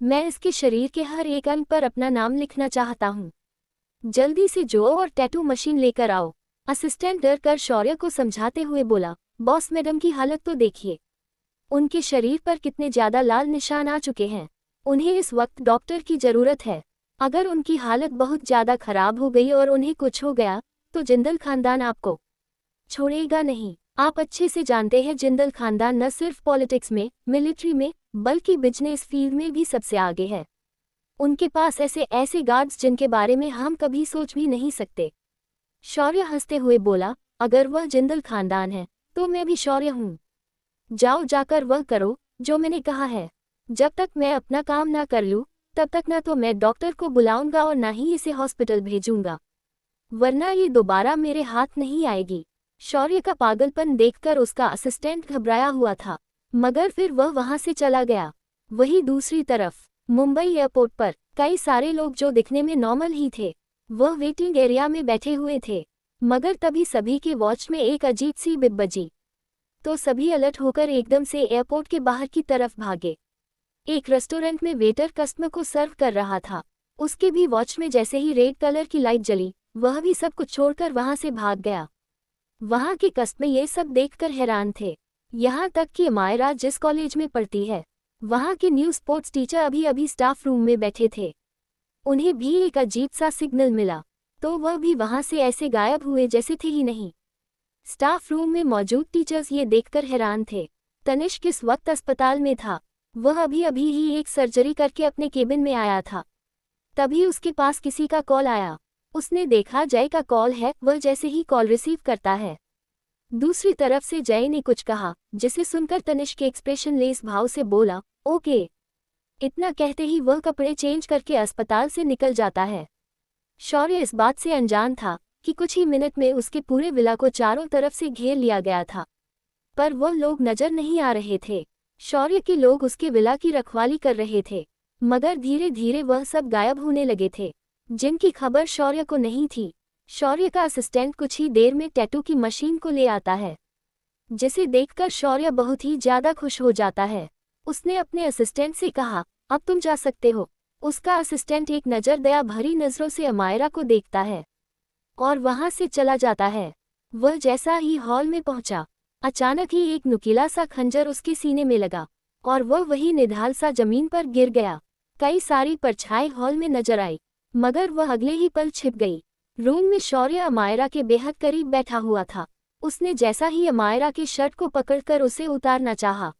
मैं इसके शरीर के हर एक अंग पर अपना नाम लिखना चाहता हूँ। जल्दी से जो और टैटू मशीन लेकर आओ। असिस्टेंट डर कर शौर्य को समझाते हुए बोला, बॉस मैडम की हालत तो देखिए, उनके शरीर पर कितने ज्यादा लाल निशान आ चुके हैं। उन्हें इस वक्त डॉक्टर की जरूरत है। अगर उनकी हालत बहुत ज्यादा खराब हो गई और उन्हें कुछ हो गया तो जिंदल खानदान आपको छोड़ेगा नहीं। आप अच्छे से जानते हैं जिंदल खानदान न सिर्फ पॉलिटिक्स में, मिलिट्री में, बल्कि बिजनेस फील्ड में भी सबसे आगे है। उनके पास ऐसे गार्ड्स जिनके बारे में हम कभी सोच भी नहीं सकते। शौर्य हंसते हुए बोला, अगर वह जिंदल खानदान है तो मैं भी शौर्य हूँ। जाओ जाकर वह करो जो मैंने कहा है। जब तक मैं अपना काम ना कर लूँ तब तक ना तो मैं डॉक्टर को बुलाऊंगा और ना ही इसे हॉस्पिटल भेजूंगा, वरना ये दोबारा मेरे हाथ नहीं आएगी। शौर्य का पागलपन देखकर उसका असिस्टेंट घबराया हुआ था, मगर फिर वह वहां से चला गया। वहीं दूसरी तरफ मुंबई एयरपोर्ट पर कई सारे लोग जो दिखने में नॉर्मल ही थे, वह वेटिंग एरिया में बैठे हुए थे। मगर तभी सभी के वॉच में एक अजीब सी बिप बजी, तो सभी अलर्ट होकर एकदम से एयरपोर्ट के बाहर की तरफ भागे। एक रेस्टोरेंट में वेटर कस्टमर को सर्व कर रहा था। उसके भी वॉच में जैसे ही रेड कलर की लाइट जली, वह भी सब कुछ छोड़कर वहां से भाग गया। वहां के कस्टमर ये सब देखकर हैरान थे। यहाँ तक कि मायरा जिस कॉलेज में पढ़ती है, वहां के न्यू स्पोर्ट्स टीचर अभी अभी स्टाफ रूम में बैठे थे। उन्हें भी एक अजीब सा सिग्नल मिला, तो वह भी वहां से ऐसे गायब हुए जैसे थे ही नहीं। स्टाफ रूम में मौजूद टीचर्स ये देखकर हैरान थे। तनिष्क इस वक्त अस्पताल में था। वह अभी अभी ही एक सर्जरी करके अपने केबिन में आया था। तभी उसके पास किसी का कॉल आया। उसने देखा जय का कॉल है। वह जैसे ही कॉल रिसीव करता है, दूसरी तरफ से जय ने कुछ कहा, जिसे सुनकर तनिष्क एक्सप्रेशन लेस भाव से बोला, ओके। इतना कहते ही वह कपड़े चेंज करके अस्पताल से निकल जाता है। शौर्य इस बात से अनजान था कि कुछ ही मिनट में उसके पूरे विला को चारों तरफ से घेर लिया गया था, पर वह लोग नजर नहीं आ रहे थे। शौर्य के लोग उसके विला की रखवाली कर रहे थे, मगर धीरे धीरे वह सब गायब होने लगे थे, जिनकी खबर शौर्य को नहीं थी। शौर्य का असिस्टेंट कुछ ही देर में टैटू की मशीन को ले आता है, जिसे देखकर शौर्य बहुत ही ज्यादा खुश हो जाता है। उसने अपने असिस्टेंट से कहा, अब तुम जा सकते हो। उसका असिस्टेंट एक नज़र दया भरी नजरों से अमायरा को देखता है और वहां से चला जाता है। वह जैसा ही हॉल में पहुंचा, अचानक ही एक नुकीला सा खंजर उसके सीने में लगा और वह वही निढाल सा जमीन पर गिर गया। कई सारी परछाई हॉल में नजर आई, मगर वह अगले ही पल छिप गई। रूम में शौर्य अमायरा के बेहद करीब बैठा हुआ था। उसने जैसा ही अमायरा की शर्ट को पकड़कर उसे उतारना चाहा,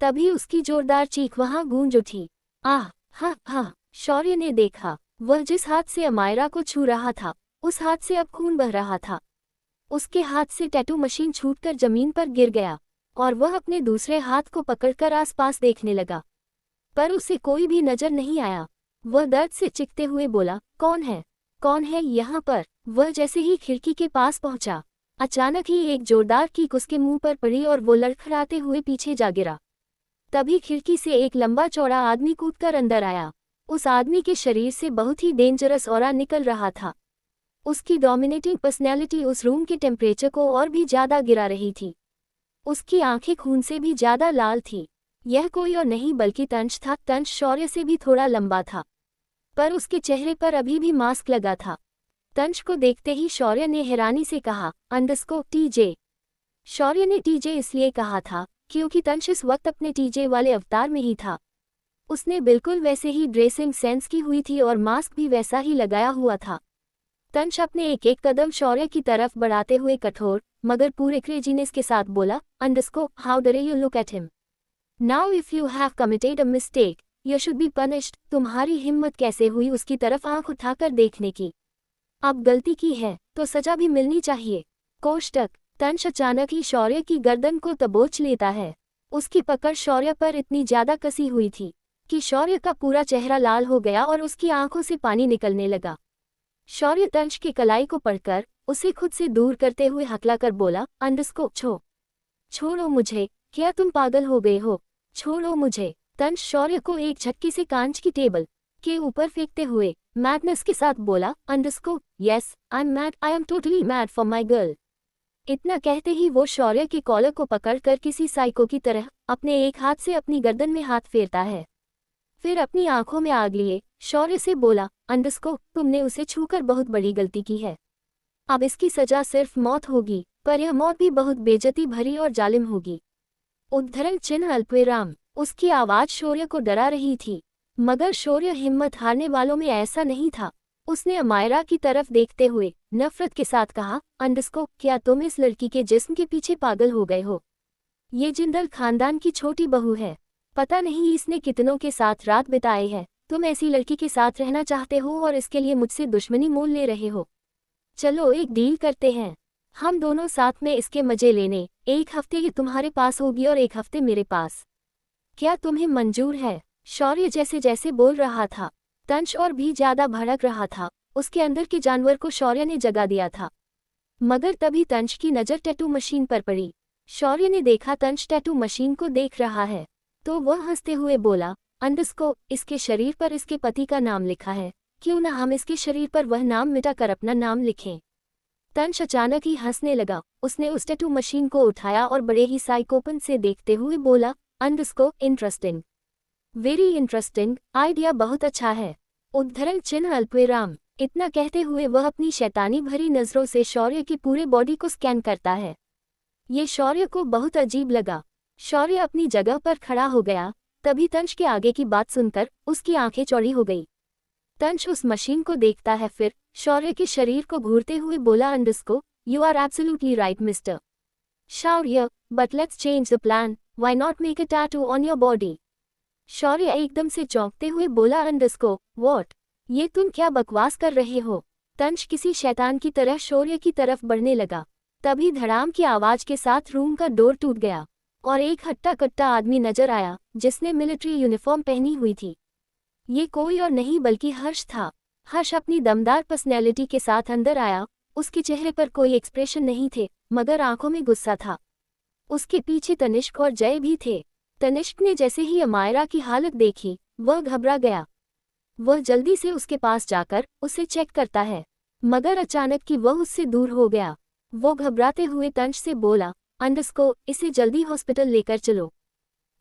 तभी उसकी जोरदार चीख वहां गूंज उठी। आह, हाँ हाँ। शौर्य ने देखा, वह जिस हाथ से अमायरा को छू रहा था, उस हाथ से अब खून बह रहा था। उसके हाथ से टैटू मशीन छूटकर जमीन पर गिर गया और वह अपने दूसरे हाथ को पकड़कर आसपास देखने लगा, पर उसे कोई भी नजर नहीं आया। वह दर्द से चिखते हुए बोला, कौन है? कौन है यहाँ पर? वह जैसे ही खिड़की के पास पहुंचा, अचानक ही एक जोरदार किक उसके मुंह पर पड़ी और वो लड़खड़ाते हुए पीछे जा गिरा। तभी खिड़की से एक लंबा चौड़ा आदमी कूदकर अंदर आया। उस आदमी के शरीर से बहुत ही डेंजरस ऑरा निकल रहा था। उसकी डोमिनेटिंग पर्सनैलिटी उस रूम के टेम्परेचर को और भी ज्यादा गिरा रही थी। उसकी आंखें खून से भी ज्यादा लाल थी। यह कोई और नहीं बल्कि तंश था। तंश शौर्य से भी थोड़ा लंबा था, पर उसके चेहरे पर अभी भी मास्क लगा था। तंश को देखते ही शौर्य ने हैरानी से कहा, अंडरस्कोर टीजे। शौर्य ने टीजे इसलिए कहा था क्योंकि तंश इस वक्त अपने टीजे वाले अवतार में ही था। उसने बिल्कुल वैसे ही ड्रेसिंग सेंस की हुई थी और मास्क भी वैसा ही लगाया हुआ था। तंश अपने एक एक कदम शौर्य की तरफ बढ़ाते हुए कठोर मगर पूरे क्रेजीनेस के साथ बोला, अंडरस्कोर हाउ डरे you look at him. Now if you have committed a mistake you should be punished. तुम्हारी हिम्मत कैसे हुई उसकी तरफ आंख उठाकर देखने की? अब गलती की है तो सजा भी मिलनी चाहिए। कोष्टक। तंश अचानक ही शौर्य की गर्दन को दबोच लेता है। उसकी पकड़ शौर्य पर इतनी ज्यादा कसी हुई थी कि शौर्य का पूरा चेहरा लाल हो गया और उसकी आंखों से पानी निकलने लगा। शौर्य तंश की कलाई को पकड़कर उसे खुद से दूर करते हुए हकलाकर बोला, अंडरस्कोर छोड़ो मुझे। क्या तुम पागल हो गए हो? छोड़ो मुझे। तंश शौर्य को एक झटके से कांच की टेबल के ऊपर फेंकते हुए मैडनेस के साथ बोला, underscore yes I am mad, I am totally mad for my girl. इतना कहते ही वो शौर्य के कॉलर को पकड़कर किसी साइको की तरह अपने एक हाथ से अपनी गर्दन में हाथ फेरता है। फिर अपनी आंखों में आग लिए शौर्य से बोला, अंडरस्कोर तुमने उसे छूकर बहुत बड़ी गलती की है। अब इसकी सजा सिर्फ मौत होगी, पर यह मौत भी बहुत बेइज्जती भरी और जालिम होगी। उद्धरण चिन्ह अल्पविराम। उसकी आवाज शौर्य को डरा रही थी, मगर शौर्य हिम्मत हारने वालों में ऐसा नहीं था। उसने अमायरा की तरफ देखते हुए नफरत के साथ कहा, अंडरस्कोर क्या तुम इस लड़की के जिस्म के पीछे पागल हो गए हो? ये जिंदल खानदान की छोटी बहू है। पता नहीं इसने कितनों के साथ रात बिताई है। तुम ऐसी लड़की के साथ रहना चाहते हो और इसके लिए मुझसे दुश्मनी मोल ले रहे हो। चलो एक डील करते हैं, हम दोनों साथ में इसके मजे लेने। एक हफ्ते ये तुम्हारे पास होगी और एक हफ्ते मेरे पास। क्या तुम्हें मंजूर है? शौर्य जैसे जैसे बोल रहा था तंश और भी ज्यादा भड़क रहा था। उसके अंदर के जानवर को शौर्य ने जगा दिया था। मगर तभी तंश की नज़र टैटू मशीन पर पड़ी। शौर्य ने देखा तंश टैटू मशीन को देख रहा है तो वह हंसते हुए बोला, अंडरस्कोर इसके शरीर पर इसके पति का नाम लिखा है, क्यों ना हम इसके शरीर पर वह नाम मिटाकर अपना नाम लिखें। तंश अचानक ही हंसने लगा। उसने उस टैटू मशीन को उठाया और बड़े ही साइकोपन से देखते हुए बोला, underscore interesting, very interesting idea, बहुत अच्छा है। उद्धरण चिन्ह अल्पविराम। इतना कहते हुए वह अपनी शैतानी भरी नजरों से शौर्य की पूरे बॉडी को स्कैन करता है। ये शौर्य को बहुत अजीब लगा। शौर्य अपनी जगह पर खड़ा हो गया। तभी तंश के आगे की बात सुनकर उसकी आंखें चौड़ी हो गई। तंश उस मशीन को देखता है, फिर शौर्य के शरीर को घूरते हुए बोला, underscore you are absolutely right mister Shaurya, but let's change the plan, why not make a tattoo on your body. Shaurya एकदम से चौंकते हुए बोला, अंडरस्कोर व्हाट, ये तुम क्या बकवास कर रहे हो? तंश किसी शैतान की तरह शौर्य की तरफ बढ़ने लगा। तभी धड़ाम की आवाज के साथ रूम का डोर टूट गया और एक हट्टा कट्टा आदमी नजर आया जिसने मिलिट्री यूनिफॉर्म पहनी हुई थी। ये कोई और नहीं बल्कि हर्ष था। हर्ष अपनी दमदार पर्सनैलिटी के साथ अंदर आया। उसके चेहरे पर कोई एक्सप्रेशन नहीं थे, मगर आंखों में गुस्सा था। उसके पीछे तनिष्क और जय भी थे। तनिष्क ने जैसे ही अमायरा की हालत देखी, वह घबरा गया। वह जल्दी से उसके पास जाकर उसे चेक करता है, मगर अचानक कि वह उससे दूर हो गया। वो घबराते हुए तंश से बोला, अंडरस्कोर इसे जल्दी हॉस्पिटल लेकर चलो।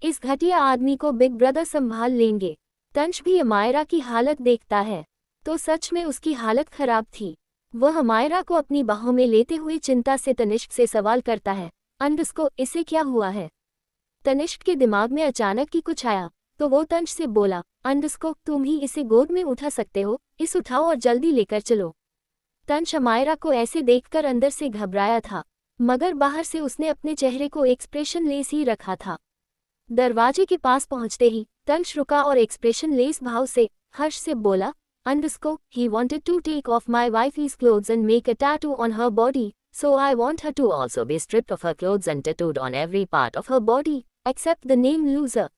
इस घटिया आदमी को बिग ब्रदर संभाल लेंगे। तंश भी अमायरा की हालत देखता है तो सच में उसकी हालत खराब थी। वह अमायरा को अपनी बाहों में लेते हुए चिंता से तनिष्क से सवाल करता है, अंडरस्कोर इसे क्या हुआ है? तनिष्क के दिमाग में अचानक ही कुछ आया तो वो तंश से बोला, अंडरस्कोर तुम ही इसे गोद में उठा सकते हो, इस उठाओ और जल्दी लेकर चलो। तंश अमायरा को ऐसे देखकर अंदर से घबराया था, मगर बाहर से उसने अपने चेहरे को एक्सप्रेशन लेस ही रखा था। दरवाजे के पास पहुंचते ही तंश रुका और एक्सप्रेशन लेस भाव से हर्ष से बोला, underscore he wanted to take off my wife's clothes and make a tattoo on her body, So I want her to also be stripped of her clothes and tattooed on every part of her body, except the name loser.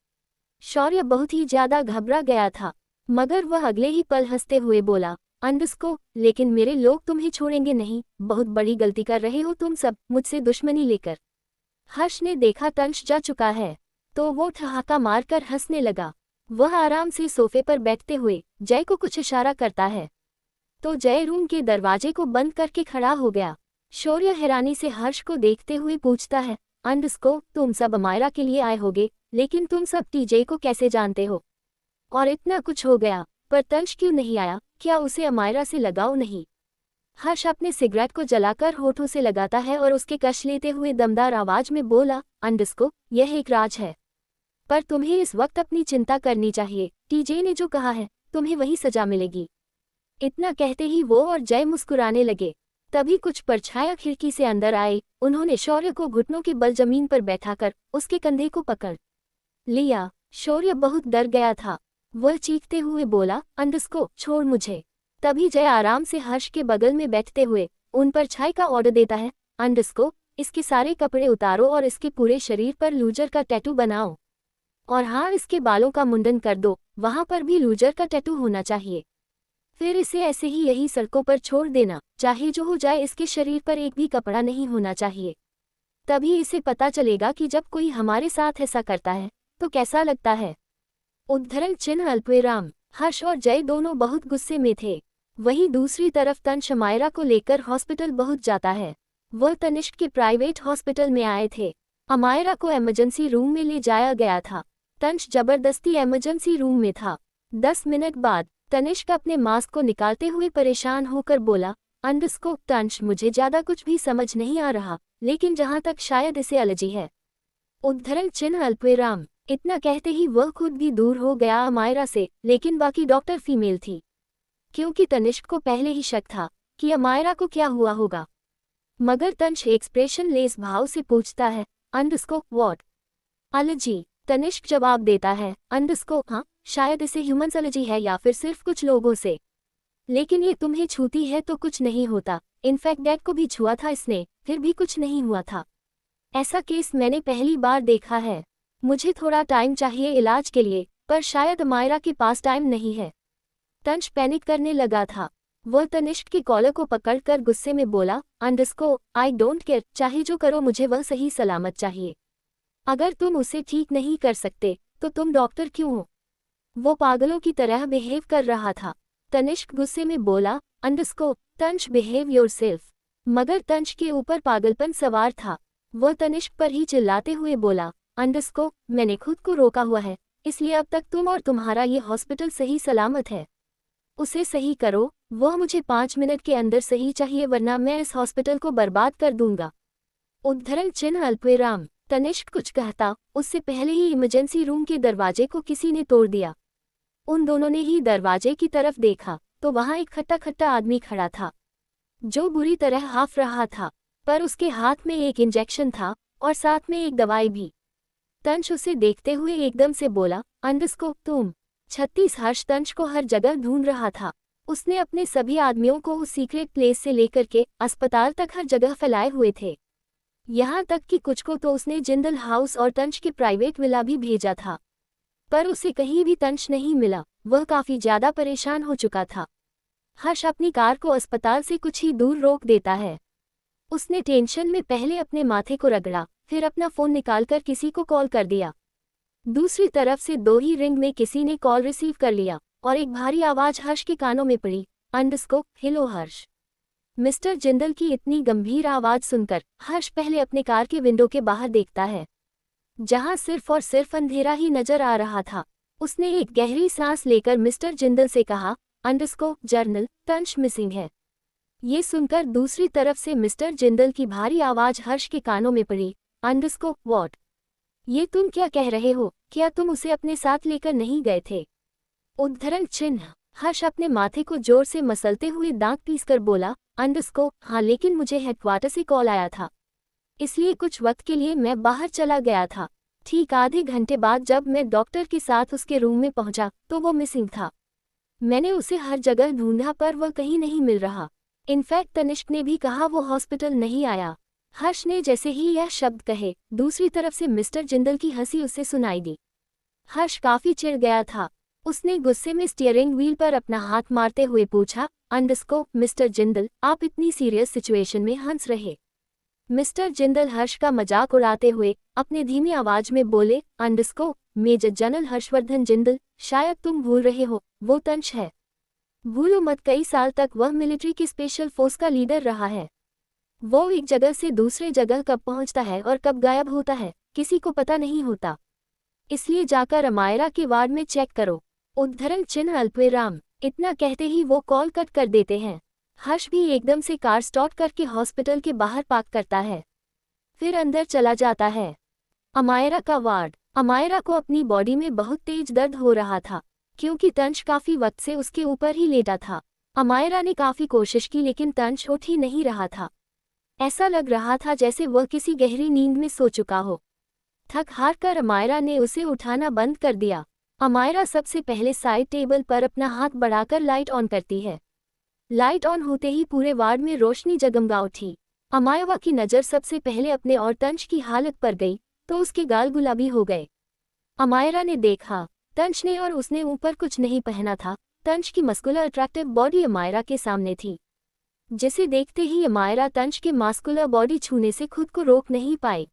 शौर्य बहुत ही ज्यादा घबरा गया था, मगर वह अगले ही पल हंसते हुए बोला, अंडस्को, लेकिन मेरे लोग तुम्हें छोड़ेंगे नहीं, बहुत बड़ी गलती कर रहे हो तुम सब, मुझसे दुश्मनी लेकर। हर्ष ने देखा तंश जा चुका है, तो वो ठहाका मारकर हंसने लगा। वह आराम से सोफे पर बैठते हुए जय को कुछ इशारा करता है, तो जय रूम के दरवाजे को बंद करके खड़ा हो गया। शौर्य हैरानी से हर्ष को देखते हुए पूछता है, अंडस्को, तुम सब अमायरा के लिए आए होगे, लेकिन तुम सब टीजे को कैसे जानते हो? और इतना कुछ हो गया, पर तंश क्यों नहीं आया? क्या उसे अमायरा से लगाव नहीं? हर्ष अपने सिगरेट को जलाकर होठों से लगाता है और उसके कश लेते हुए दमदार आवाज में बोला, अंडस्को, यह एक राज है, पर तुम्हें इस वक्त अपनी चिंता करनी चाहिए। टीजे ने जो कहा है, तुम्हें वही सजा मिलेगी। इतना कहते ही वो और जय मुस्कुराने लगे। तभी कुछ परछाया खिड़की से अंदर आए। उन्होंने शौर्य को घुटनों के बल जमीन पर बैठाकर उसके कंधे को पकड़ लिया। शौर्य बहुत डर गया था। वह चीखते हुए बोला, अंडस्को, छोड़ मुझे। तभी जय आराम से हर्ष के बगल में बैठते हुए उन परछाई का ऑर्डर देता है, अंडस्को, इसके सारे कपड़े उतारो और इसके पूरे शरीर पर लूजर का टैटू बनाओ। और हाँ, इसके बालों का मुंडन कर दो, वहां पर भी लूजर का टैटू होना चाहिए। फिर इसे ऐसे ही यही सड़कों पर छोड़ देना, चाहे जो हो जाए, इसके शरीर पर एक भी कपड़ा नहीं होना चाहिए। तभी इसे पता चलेगा कि जब कोई हमारे साथ ऐसा करता है तो कैसा लगता है। उद्धरण चिन्ह अल्पविराम। हर्ष और जय दोनों बहुत गुस्से में थे। वहीं दूसरी तरफ तंश अमायरा को लेकर हॉस्पिटल पहुंच जाता है। वह तनिष्क के प्राइवेट हॉस्पिटल में आए थे। अमायरा को इमरजेंसी रूम में ले जाया गया था। तंश जबरदस्ती इमरजेंसी रूम में था। 10 मिनट बाद तनिष्क अपने मास्क को निकालते हुए परेशान होकर बोला, अंडस्को, तंश, मुझे ज्यादा कुछ भी समझ नहीं आ रहा, लेकिन जहां तक शायद इसे एलर्जी है। उद्धरण चिन्ह अल्पविराम। इतना कहते ही वह खुद भी दूर हो गया अमायरा से, लेकिन बाकी डॉक्टर फीमेल थी, क्योंकि तनिष्क को पहले ही शक था कि अमायरा को क्या हुआ होगा। मगर तंश एक्सप्रेशन लेस भाव से पूछता है, अंडस्को, व्हाट एलर्जी? तनिष्क जवाब देता है, अंडस्को, हाँ, शायद इसे ह्यूमन एलर्जी है या फिर सिर्फ कुछ लोगों से, लेकिन ये तुम्हें छूती है तो कुछ नहीं होता। इनफैक्ट डैड को भी छुआ था इसने, फिर भी कुछ नहीं हुआ था। ऐसा केस मैंने पहली बार देखा है। मुझे थोड़ा टाइम चाहिए इलाज के लिए, पर शायद अमायरा के पास टाइम नहीं है। तंश पैनिक करने लगा था। वह तनिष्क की कॉलर को पकड़कर गुस्से में बोला, अंडस्को, आई डोंट केयर, चाहे जो करो, मुझे वह सही सलामत चाहिए। अगर तुम उसे ठीक नहीं कर सकते तो तुम डॉक्टर क्यों हो? वो पागलों की तरह बिहेव कर रहा था। तनिष्क गुस्से में बोला, अंडस्को, तंश, बिहेव योरसेल्फ। मगर तंश के ऊपर पागलपन सवार था। वह तनिष्क पर ही चिल्लाते हुए बोला, अंडस्को, मैंने खुद को रोका हुआ है, इसलिए अब तक तुम और तुम्हारा ये हॉस्पिटल सही सलामत है। उसे सही करो। वह मुझे 5 मिनट के अंदर सही चाहिए, वरना मैं इस हॉस्पिटल को बर्बाद कर दूंगा। उद्धरण चिन्ह अल्पविराम। तनिष्क कुछ कहता उससे पहले ही इमरजेंसी रूम के दरवाजे को किसी ने तोड़ दिया। उन दोनों ने ही दरवाजे की तरफ देखा तो वहां एक खट्टा खट्टा आदमी खड़ा था, जो बुरी तरह हाफ रहा था, पर उसके हाथ में एक इंजेक्शन था और साथ में एक दवाई भी। तंश उसे देखते हुए एकदम से बोला, अंडस्को, तुम? 36 हर्ष तंश को हर जगह ढूंढ रहा था। उसने अपने सभी आदमियों को उस सीक्रेट प्लेस से लेकर के अस्पताल तक हर जगह फैलाए हुए थे। यहाँ तक कि कुछ को तो उसने जिंदल हाउस और तंश के प्राइवेट विला भी भेजा था, पर उसे कहीं भी तंश नहीं मिला। वह काफी ज्यादा परेशान हो चुका था। हर्ष अपनी कार को अस्पताल से कुछ ही दूर रोक देता है। उसने टेंशन में पहले अपने माथे को रगड़ा, फिर अपना फोन निकालकर किसी को कॉल कर दिया। दूसरी तरफ से 2 ही रिंग में किसी ने कॉल रिसीव कर लिया और एक भारी आवाज हर्ष के कानों में पड़ी, अंडस्को, हेलो हर्ष। मिस्टर जिंदल की इतनी गंभीर आवाज सुनकर हर्ष पहले अपने कार के विंडो के बाहर देखता है, जहां सिर्फ और सिर्फ अंधेरा ही नजर आ रहा था। उसने एक गहरी सांस लेकर मिस्टर जिंदल से कहा, अंडस्को, जर्नल, तंश मिसिंग है। ये सुनकर दूसरी तरफ से मिस्टर जिंदल की भारी आवाज हर्ष के कानों में पड़ी, अंडस्को, व्हाट? ये तुम क्या कह रहे हो? क्या तुम उसे अपने साथ लेकर नहीं गए थे? उद्धरण चिन्ह। हर्ष अपने माथे को जोर से मसलते हुए दांत पीसकर बोला, अंडस्को, हाँ, लेकिन मुझे हेडक्वार्टर से कॉल आया था, इसलिए कुछ वक्त के लिए मैं बाहर चला गया था। ठीक आधे घंटे बाद जब मैं डॉक्टर के साथ उसके रूम में पहुंचा तो वो मिसिंग था। मैंने उसे हर जगह ढूंढा पर वह कहीं नहीं मिल रहा। इनफैक्ट तनिष्क ने भी कहा वो हॉस्पिटल नहीं आया। हर्ष ने जैसे ही यह शब्द कहे, दूसरी तरफ से मिस्टर जिंदल की हंसी उसे सुनाई दी। हर्ष काफी चिढ़ गया था। उसने गुस्से में स्टीयरिंग व्हील पर अपना हाथ मारते हुए पूछा, मिस्टर जिंदल, आप इतनी सीरियस सिचुएशन में हंस रहे? मिस्टर जिंदल हर्ष का मजाक उड़ाते हुए अपने धीमी आवाज में बोले, मेजर जनरल हर्षवर्धन जिंदल, शायद तुम भूल रहे हो, वो तंश है। भूलो मत, कई साल तक वह मिलिट्री की स्पेशल फोर्स का लीडर रहा है। वो एक जगह से दूसरे जगह कब पहुंचता है और कब गायब होता है, किसी को पता नहीं होता। इसलिए जाकर अमायरा के वार्ड में चेक करो। उद्धरण चिन्ह अल्पविराम। इतना कहते ही वो कॉल कट कर देते हैं। हर्ष भी एकदम से कार स्टार्ट करके हॉस्पिटल के बाहर पार्क करता है, फिर अंदर चला जाता है। अमायरा का वार्ड। अमायरा को अपनी बॉडी में बहुत तेज दर्द हो रहा था, क्योंकि तंश काफी वक्त से उसके ऊपर ही लेटा था। अमायरा ने काफी कोशिश की लेकिन तंश उठ ही नहीं रहा था। ऐसा लग रहा था जैसे वह किसी गहरी नींद में सो चुका हो। थक हार कर अमायरा ने उसे उठाना बंद कर दिया। अमायरा सबसे पहले साइड टेबल पर अपना हाथ बढ़ाकर लाइट ऑन करती है। लाइट ऑन होते ही पूरे वार्ड में रोशनी जगमगा उठी। अमायरा की नज़र सबसे पहले अपने और तंश की हालत पर गई तो उसके गाल गुलाबी हो गए। अमायरा ने देखा, तंश ने और उसने ऊपर कुछ नहीं पहना था। तंश की मस्कुलर अट्रैक्टिव बॉडी अमायरा के सामने थी, जिसे देखते ही अमायरा तंश के मास्कुलर बॉडी छूने से खुद को रोक नहीं पाई।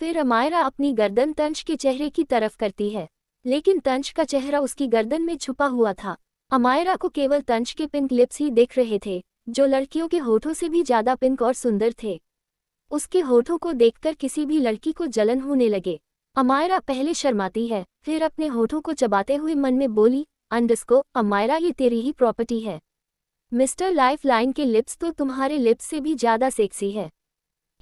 फिर अमायरा अपनी गर्दन तंश के चेहरे की तरफ करती है, लेकिन तंश का चेहरा उसकी गर्दन में छुपा हुआ था। अमायरा को केवल तंश के पिंक लिप्स ही दिख रहे थे, जो लड़कियों के होठों से भी ज्यादा पिंक और सुंदर थे। उसके होठों को देखकर किसी भी लड़की को जलन होने लगे। अमायरा पहले शर्माती है, फिर अपने होठों को चबाते हुए मन में बोली, अमायरा, ये तेरी ही प्रॉपर्टी है। मिस्टर लाइफलाइन के लिप्स तो तुम्हारे लिप्स से भी ज्यादा सेक्सी है।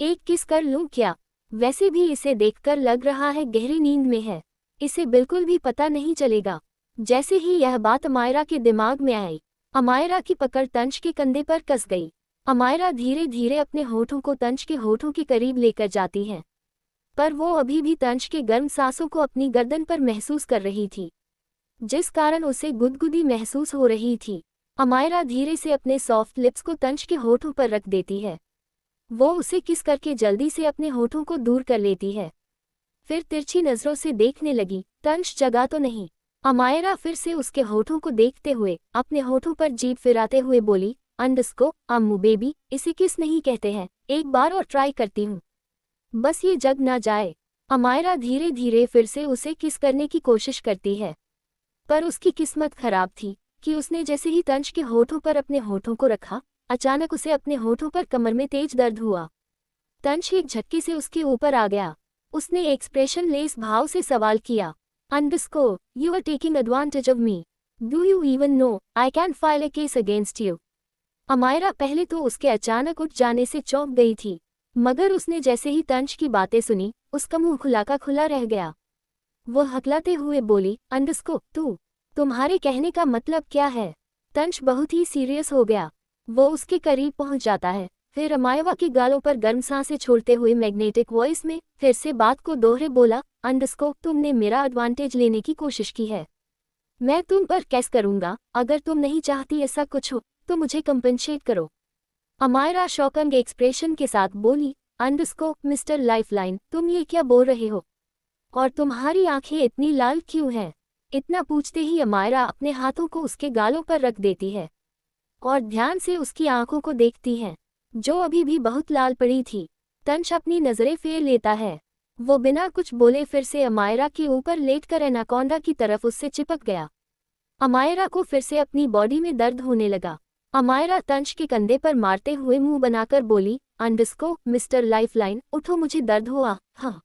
एक किस कर लूं क्या? वैसे भी इसे देखकर लग रहा है गहरी नींद में है, इसे बिल्कुल भी पता नहीं चलेगा। जैसे ही यह बात अमायरा के दिमाग में आई, अमायरा की पकड़ तंश के कंधे पर कस गई। अमायरा धीरे धीरे अपने होठों को तंश के होठों के करीब लेकर जाती है, पर वो अभी भी तंश के गर्म सांसों को अपनी गर्दन पर महसूस कर रही थी, जिस कारण उसे गुदगुदी महसूस हो रही थी। अमायरा धीरे से अपने सॉफ्ट लिप्स को तंश के होठों पर रख देती है। वो उसे किस करके जल्दी से अपने होठों को दूर कर लेती है, फिर तिरछी नजरों से देखने लगी, तंश जगा तो नहीं। अमायरा फिर से उसके होठों को देखते हुए अपने होठों पर जीभ फिराते हुए बोली, अम्मू बेबी, इसे किस नहीं कहते हैं, एक बार और ट्राई करती हूँ, बस ये जग ना जाए। अमायरा धीरे धीरे फिर से उसे किस करने की कोशिश करती है, पर उसकी किस्मत खराब थी कि उसने जैसे ही तंश के होठों पर अपने होठों को रखा, अचानक उसे अपने होठों पर कमर में तेज दर्द हुआ। तंश एक झटके से उसके ऊपर आ गया। उसने एक्सप्रेशन लेस भाव से सवाल किया, you are taking advantage of me? Do you even know I can file a case against you? Amaira पहले तो उसके अचानक उठ जाने से चौंक गई थी, मगर उसने जैसे ही तंश की बातें सुनी, उसका मुंह खुला का खुला रह गया। वो हकलाते हुए बोली, तुम्हारे कहने का मतलब क्या है? तंश बहुत ही सीरियस हो गया। वो उसके करीब पहुंच जाता है, फिर अमायरा की गालों पर गर्म सांसें छोड़ते हुए मैग्नेटिक वॉइस में फिर से बात को दोहरे बोला, तुमने मेरा एडवांटेज लेने की कोशिश की है। मैं तुम पर केस करूंगा, अगर तुम नहीं चाहती ऐसा कुछ हो तो मुझे कंपेंसेट करो। अमायरा शॉकिंग एक्सप्रेशन के साथ बोली, मिस्टर लाइफलाइन, तुम ये क्या बोल रहे हो? और तुम्हारी आंखें इतनी लाल क्यों हैं? इतना पूछते ही अमायरा अपने हाथों को उसके गालों पर रख देती है और ध्यान से उसकी आंखों को देखती है, जो अभी भी बहुत लाल पड़ी थी। तंश अपनी नजरें फेर लेता है। वो बिना कुछ बोले फिर से अमायरा के ऊपर लेटकर एनाकोंडा की तरफ उससे चिपक गया। अमायरा को फिर से अपनी बॉडी में दर्द होने लगा। अमायरा तंश के कंधे पर मारते हुए मुंह बनाकर बोली, मिस्टर लाइफलाइन, उठो, मुझे दर्द हुआ। हाँ।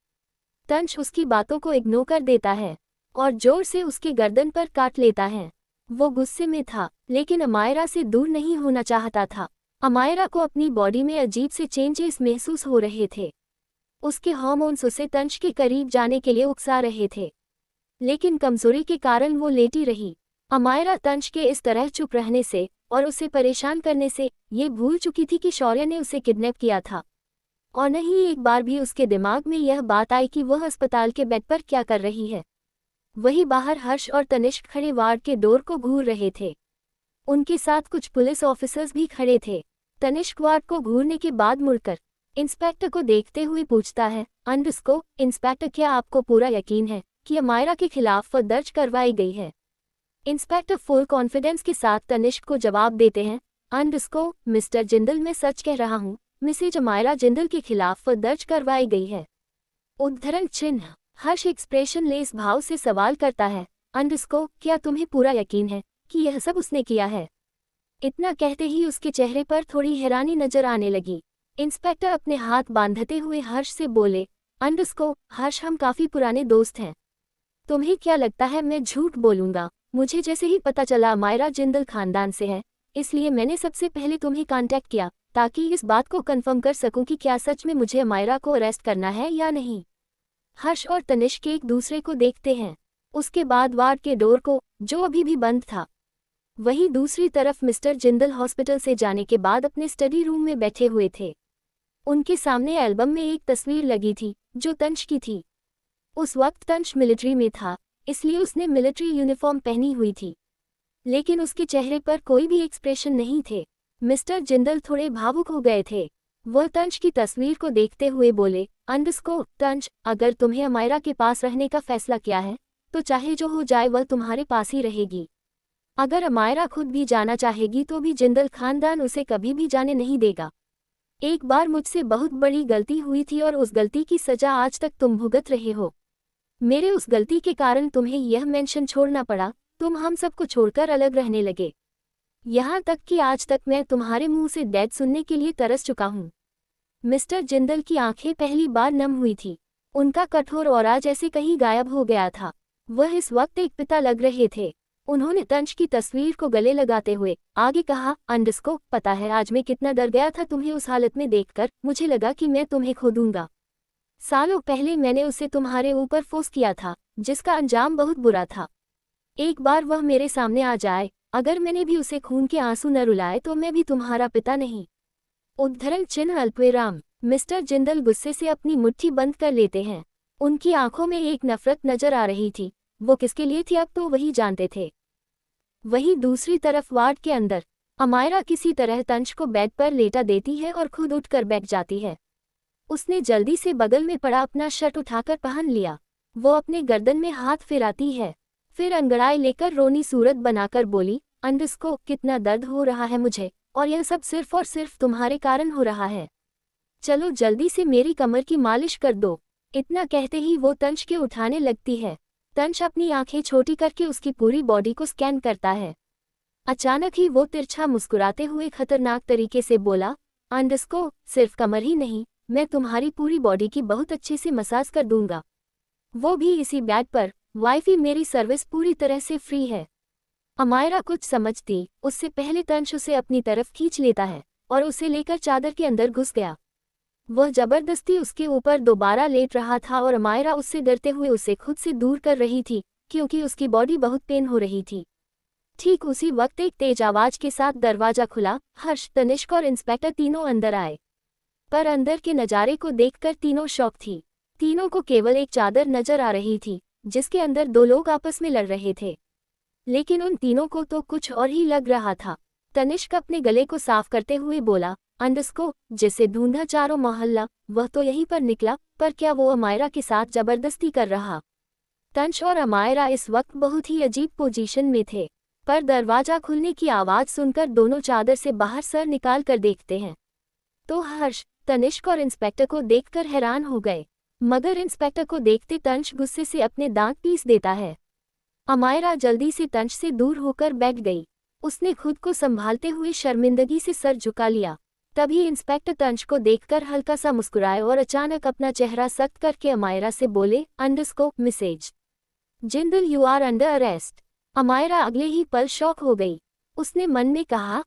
तंश उसकी बातों को इग्नोर कर देता है और जोर से उसके गर्दन पर काट लेता है। वो गुस्से में था, लेकिन अमायरा से दूर नहीं होना चाहता था। अमायरा को अपनी बॉडी में अजीब से चेंजेस महसूस हो रहे थे। उसके हार्मोन्स उसे तंश के करीब जाने के लिए उकसा रहे थे, लेकिन कमजोरी के कारण वो लेटी रही। अमायरा तंश के इस तरह चुप रहने से और उसे परेशान करने से ये भूल चुकी थी कि शौर्य ने उसे किडनैप किया था, और नहीं एक बार भी उसके दिमाग में यह बात आई कि वह अस्पताल के बेड पर क्या कर रही है। वहीं बाहर हर्ष और तनिष्क खड़े वार्ड के डोर को घूर रहे थे। उनके साथ कुछ पुलिस ऑफिसर्स भी खड़े थे। तनिष्क वार्ड को घूरने के बाद मुड़कर इंस्पेक्टर को देखते हुए पूछता है, इंस्पेक्टर क्या आपको पूरा यकीन है कि अमायरा के खिलाफ दर्ज करवाई गई है? इंस्पेक्टर फुल कॉन्फिडेंस के साथ तनिष्क को जवाब देते हैं, मिस्टर जिंदल मैं सच कह रहा हूँ, मिसेज अमायरा जिंदल के खिलाफ दर्ज करवाई गई है। उद्धरण चिन्ह। हर्ष एक्सप्रेशन लेस भाव से सवाल करता है, क्या तुम्हें पूरा यकीन है कि यह सब उसने किया है? इतना कहते ही उसके चेहरे पर थोड़ी हैरानी नजर आने लगी। इंस्पेक्टर अपने हाथ बांधते हुए हर्ष से बोले, हर्ष हम काफी पुराने दोस्त हैं। तुम्हें क्या लगता है मैं झूठ बोलूंगा? मुझे जैसे ही पता चला अमायरा जिंदल खानदान से है, इसलिए मैंने सबसे पहले तुम्हें कांटेक्ट किया ताकि इस बात को कंफर्म कर सकूं कि क्या सच में मुझे अमायरा को अरेस्ट करना है या नहीं। हर्ष और तनिष्क एक दूसरे को देखते हैं। उसके बाद वार्ड के डोर को, जो अभी भी बंद था, वहीं दूसरी तरफ मिस्टर जिंदल हॉस्पिटल से जाने के बाद अपने स्टडी रूम में बैठे हुए थे। उनके सामने एल्बम में एक तस्वीर लगी थी जो तंश की थी। उस वक्त तंश मिलिट्री में था, इसलिए उसने मिलिट्री यूनिफॉर्म पहनी हुई थी, लेकिन उसके चेहरे पर कोई भी एक्सप्रेशन नहीं थे। मिस्टर जिंदल थोड़े भावुक हो गए थे। वह तंश की तस्वीर को देखते हुए बोले, तंश, अगर तुम्हें अमायरा के पास रहने का फैसला किया है तो चाहे जो हो जाए वह तुम्हारे पास ही रहेगी। अगर अमायरा खुद भी जाना चाहेगी तो भी जिंदल खानदान उसे कभी भी जाने नहीं देगा। एक बार मुझसे बहुत बड़ी गलती हुई थी और उस गलती की सजा आज तक तुम भुगत रहे हो। मेरे उस गलती के कारण तुम्हें यह मेंशन छोड़ना पड़ा, तुम हम सबको छोड़कर अलग रहने लगे। यहाँ तक कि आज तक मैं तुम्हारे मुंह से डैड सुनने के लिए तरस चुका हूँ। मिस्टर जिंदल की आंखें पहली बार नम हुई थी। उनका कठोर ऑरा जैसे कहीं गायब हो गया था। वह इस वक्त एक पिता लग रहे थे। उन्होंने तंश की तस्वीर को गले लगाते हुए आगे कहा, पता है आज मैं कितना डर गया था तुम्हें उस हालत में देखकर। मुझे लगा कि मैं तुम्हें खो दूंगा। सालों पहले मैंने उसे तुम्हारे ऊपर फोर्स किया था, जिसका अंजाम बहुत बुरा था। एक बार वह मेरे सामने आ जाए, अगर मैंने भी उसे खून के आंसू न रुलाए तो मैं भी तुम्हारा पिता नहीं। उद्धरण चिन्ह अल्पविराम। मिस्टर जिंदल गुस्से से अपनी मुट्ठी बंद कर लेते हैं। उनकी आंखों में एक नफरत नजर आ रही थी। वो किसके लिए थी अब तो वही जानते थे। वहीं दूसरी तरफ वार्ड के अंदर अमायरा किसी तरह तंश को बेड पर लेटा देती है और खुद उठकर बैठ जाती है। उसने जल्दी से बगल में पड़ा अपना शर्ट उठाकर पहन लिया। वो अपने गर्दन में हाथ फिराती है, फिर अंगड़ाई लेकर रोनी सूरत बनाकर बोली, कितना दर्द हो रहा है मुझे, और यह सब सिर्फ और सिर्फ तुम्हारे कारण हो रहा है। चलो जल्दी से मेरी कमर की मालिश कर दो। इतना कहते ही वो तंश के उठाने लगती है। तंश अपनी आंखें छोटी करके उसकी पूरी बॉडी को स्कैन करता है। अचानक ही वो तिरछा मुस्कुराते हुए खतरनाक तरीके से बोला, सिर्फ कमर ही नहीं, मैं तुम्हारी पूरी बॉडी की बहुत अच्छे से मसाज कर दूंगा, वो भी इसी बेड पर। वाईफाई मेरी सर्विस पूरी तरह से फ्री है। अमायरा कुछ समझती उससे पहले तंश उसे अपनी तरफ खींच लेता है और उसे लेकर चादर के अंदर घुस गया। वह जबरदस्ती उसके ऊपर दोबारा लेट रहा था और अमायरा उससे डरते हुए उसे खुद से दूर कर रही थी, क्योंकि उसकी बॉडी बहुत पेन हो रही थी। ठीक उसी वक्त एक तेज आवाज के साथ दरवाजा खुला। हर्ष, तनिष्क और इंस्पेक्टर तीनों अंदर आए, पर अंदर के नज़ारे को देखकर तीनों शॉक थी। तीनों को केवल एक चादर नजर आ रही थी जिसके अंदर दो लोग आपस में लड़ रहे थे, लेकिन उन तीनों को तो कुछ और ही लग रहा था। तनिष्क अपने गले को साफ करते हुए बोला, जिसे ढूंढा चारों मोहल्ला, वह तो यहीं पर निकला, पर क्या वो अमायरा के साथ जबरदस्ती कर रहा? तंश और अमायरा इस वक्त बहुत ही अजीब पोजीशन में थे, पर दरवाजा खुलने की आवाज सुनकर दोनों चादर से बाहर सर निकाल कर देखते हैं तो हर्ष, तनिष्क और इंस्पेक्टर को देखकर हैरान हो गए, मगर इंस्पेक्टर को देखते तंश गुस्से से अपने दांत पीस देता है। अमायरा जल्दी से तंश से दूर होकर बैठ गई। उसने खुद को संभालते हुए शर्मिंदगी से सर झुका लिया। तभी इंस्पेक्टर तंश को देखकर हल्का सा मुस्कुराए और अचानक अपना चेहरा सख्त करके अमायरा से बोले, Mrs Jindal, you are under arrest. Amaira अगले ही पल शॉक हो गई। उसने मन में कहा,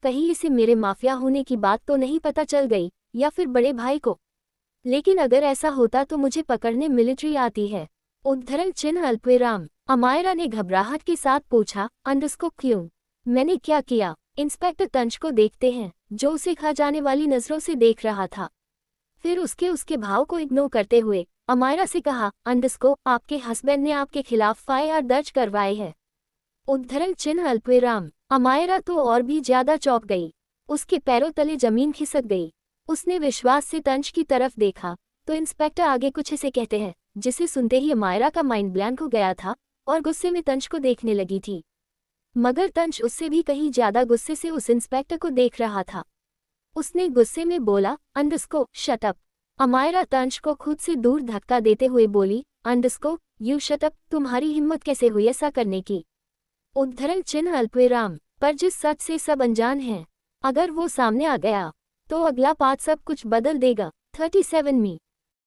कहीं इसे मेरे माफिया होने की बात तो नहीं पता चल गई, या फिर बड़े भाई को? लेकिन अगर ऐसा होता तो मुझे पकड़ने मिलिट्री आती है। उद्धरण चिन्ह अल्पविराम। अमायरा ने घबराहट के साथ पूछा, क्यों? मैंने क्या किया? इंस्पेक्टर तंश को देखते हैं, जो उसे खा जाने वाली नजरों से देख रहा था। फिर उसके भाव को इग्नोर करते हुए अमायरा से कहा, आपके हस्बैंड ने आपके खिलाफ FIR दर्ज करवाए है। उद्धरण चिन्ह अल्पविराम। अमायरा तो और भी ज्यादा चौंक गई। उसके पैरों तले जमीन खिसक गई। उसने विश्वास से तंज की तरफ देखा तो इंस्पेक्टर आगे कुछ इसे कहते हैं, जिसे सुनते ही अमायरा का माइंड ब्लैंक हो गया था और गुस्से में तंज को देखने लगी थी। मगर तंज उससे भी कहीं ज्यादा गुस्से से उस इंस्पेक्टर को देख रहा था। उसने गुस्से में बोला, अंडरस्को शट अप। अमायरा तंज को खुद से दूर धक्का देते हुए बोली, अंडरस्को यू शट अप, तुम्हारी हिम्मत कैसे हुई ऐसा करने की? उद्धरण चिन्ह अल्पविराम। पर जिस सच से सब अनजान हैं, अगर वो सामने आ गया तो अगला पाठ सब कुछ बदल देगा। 37 में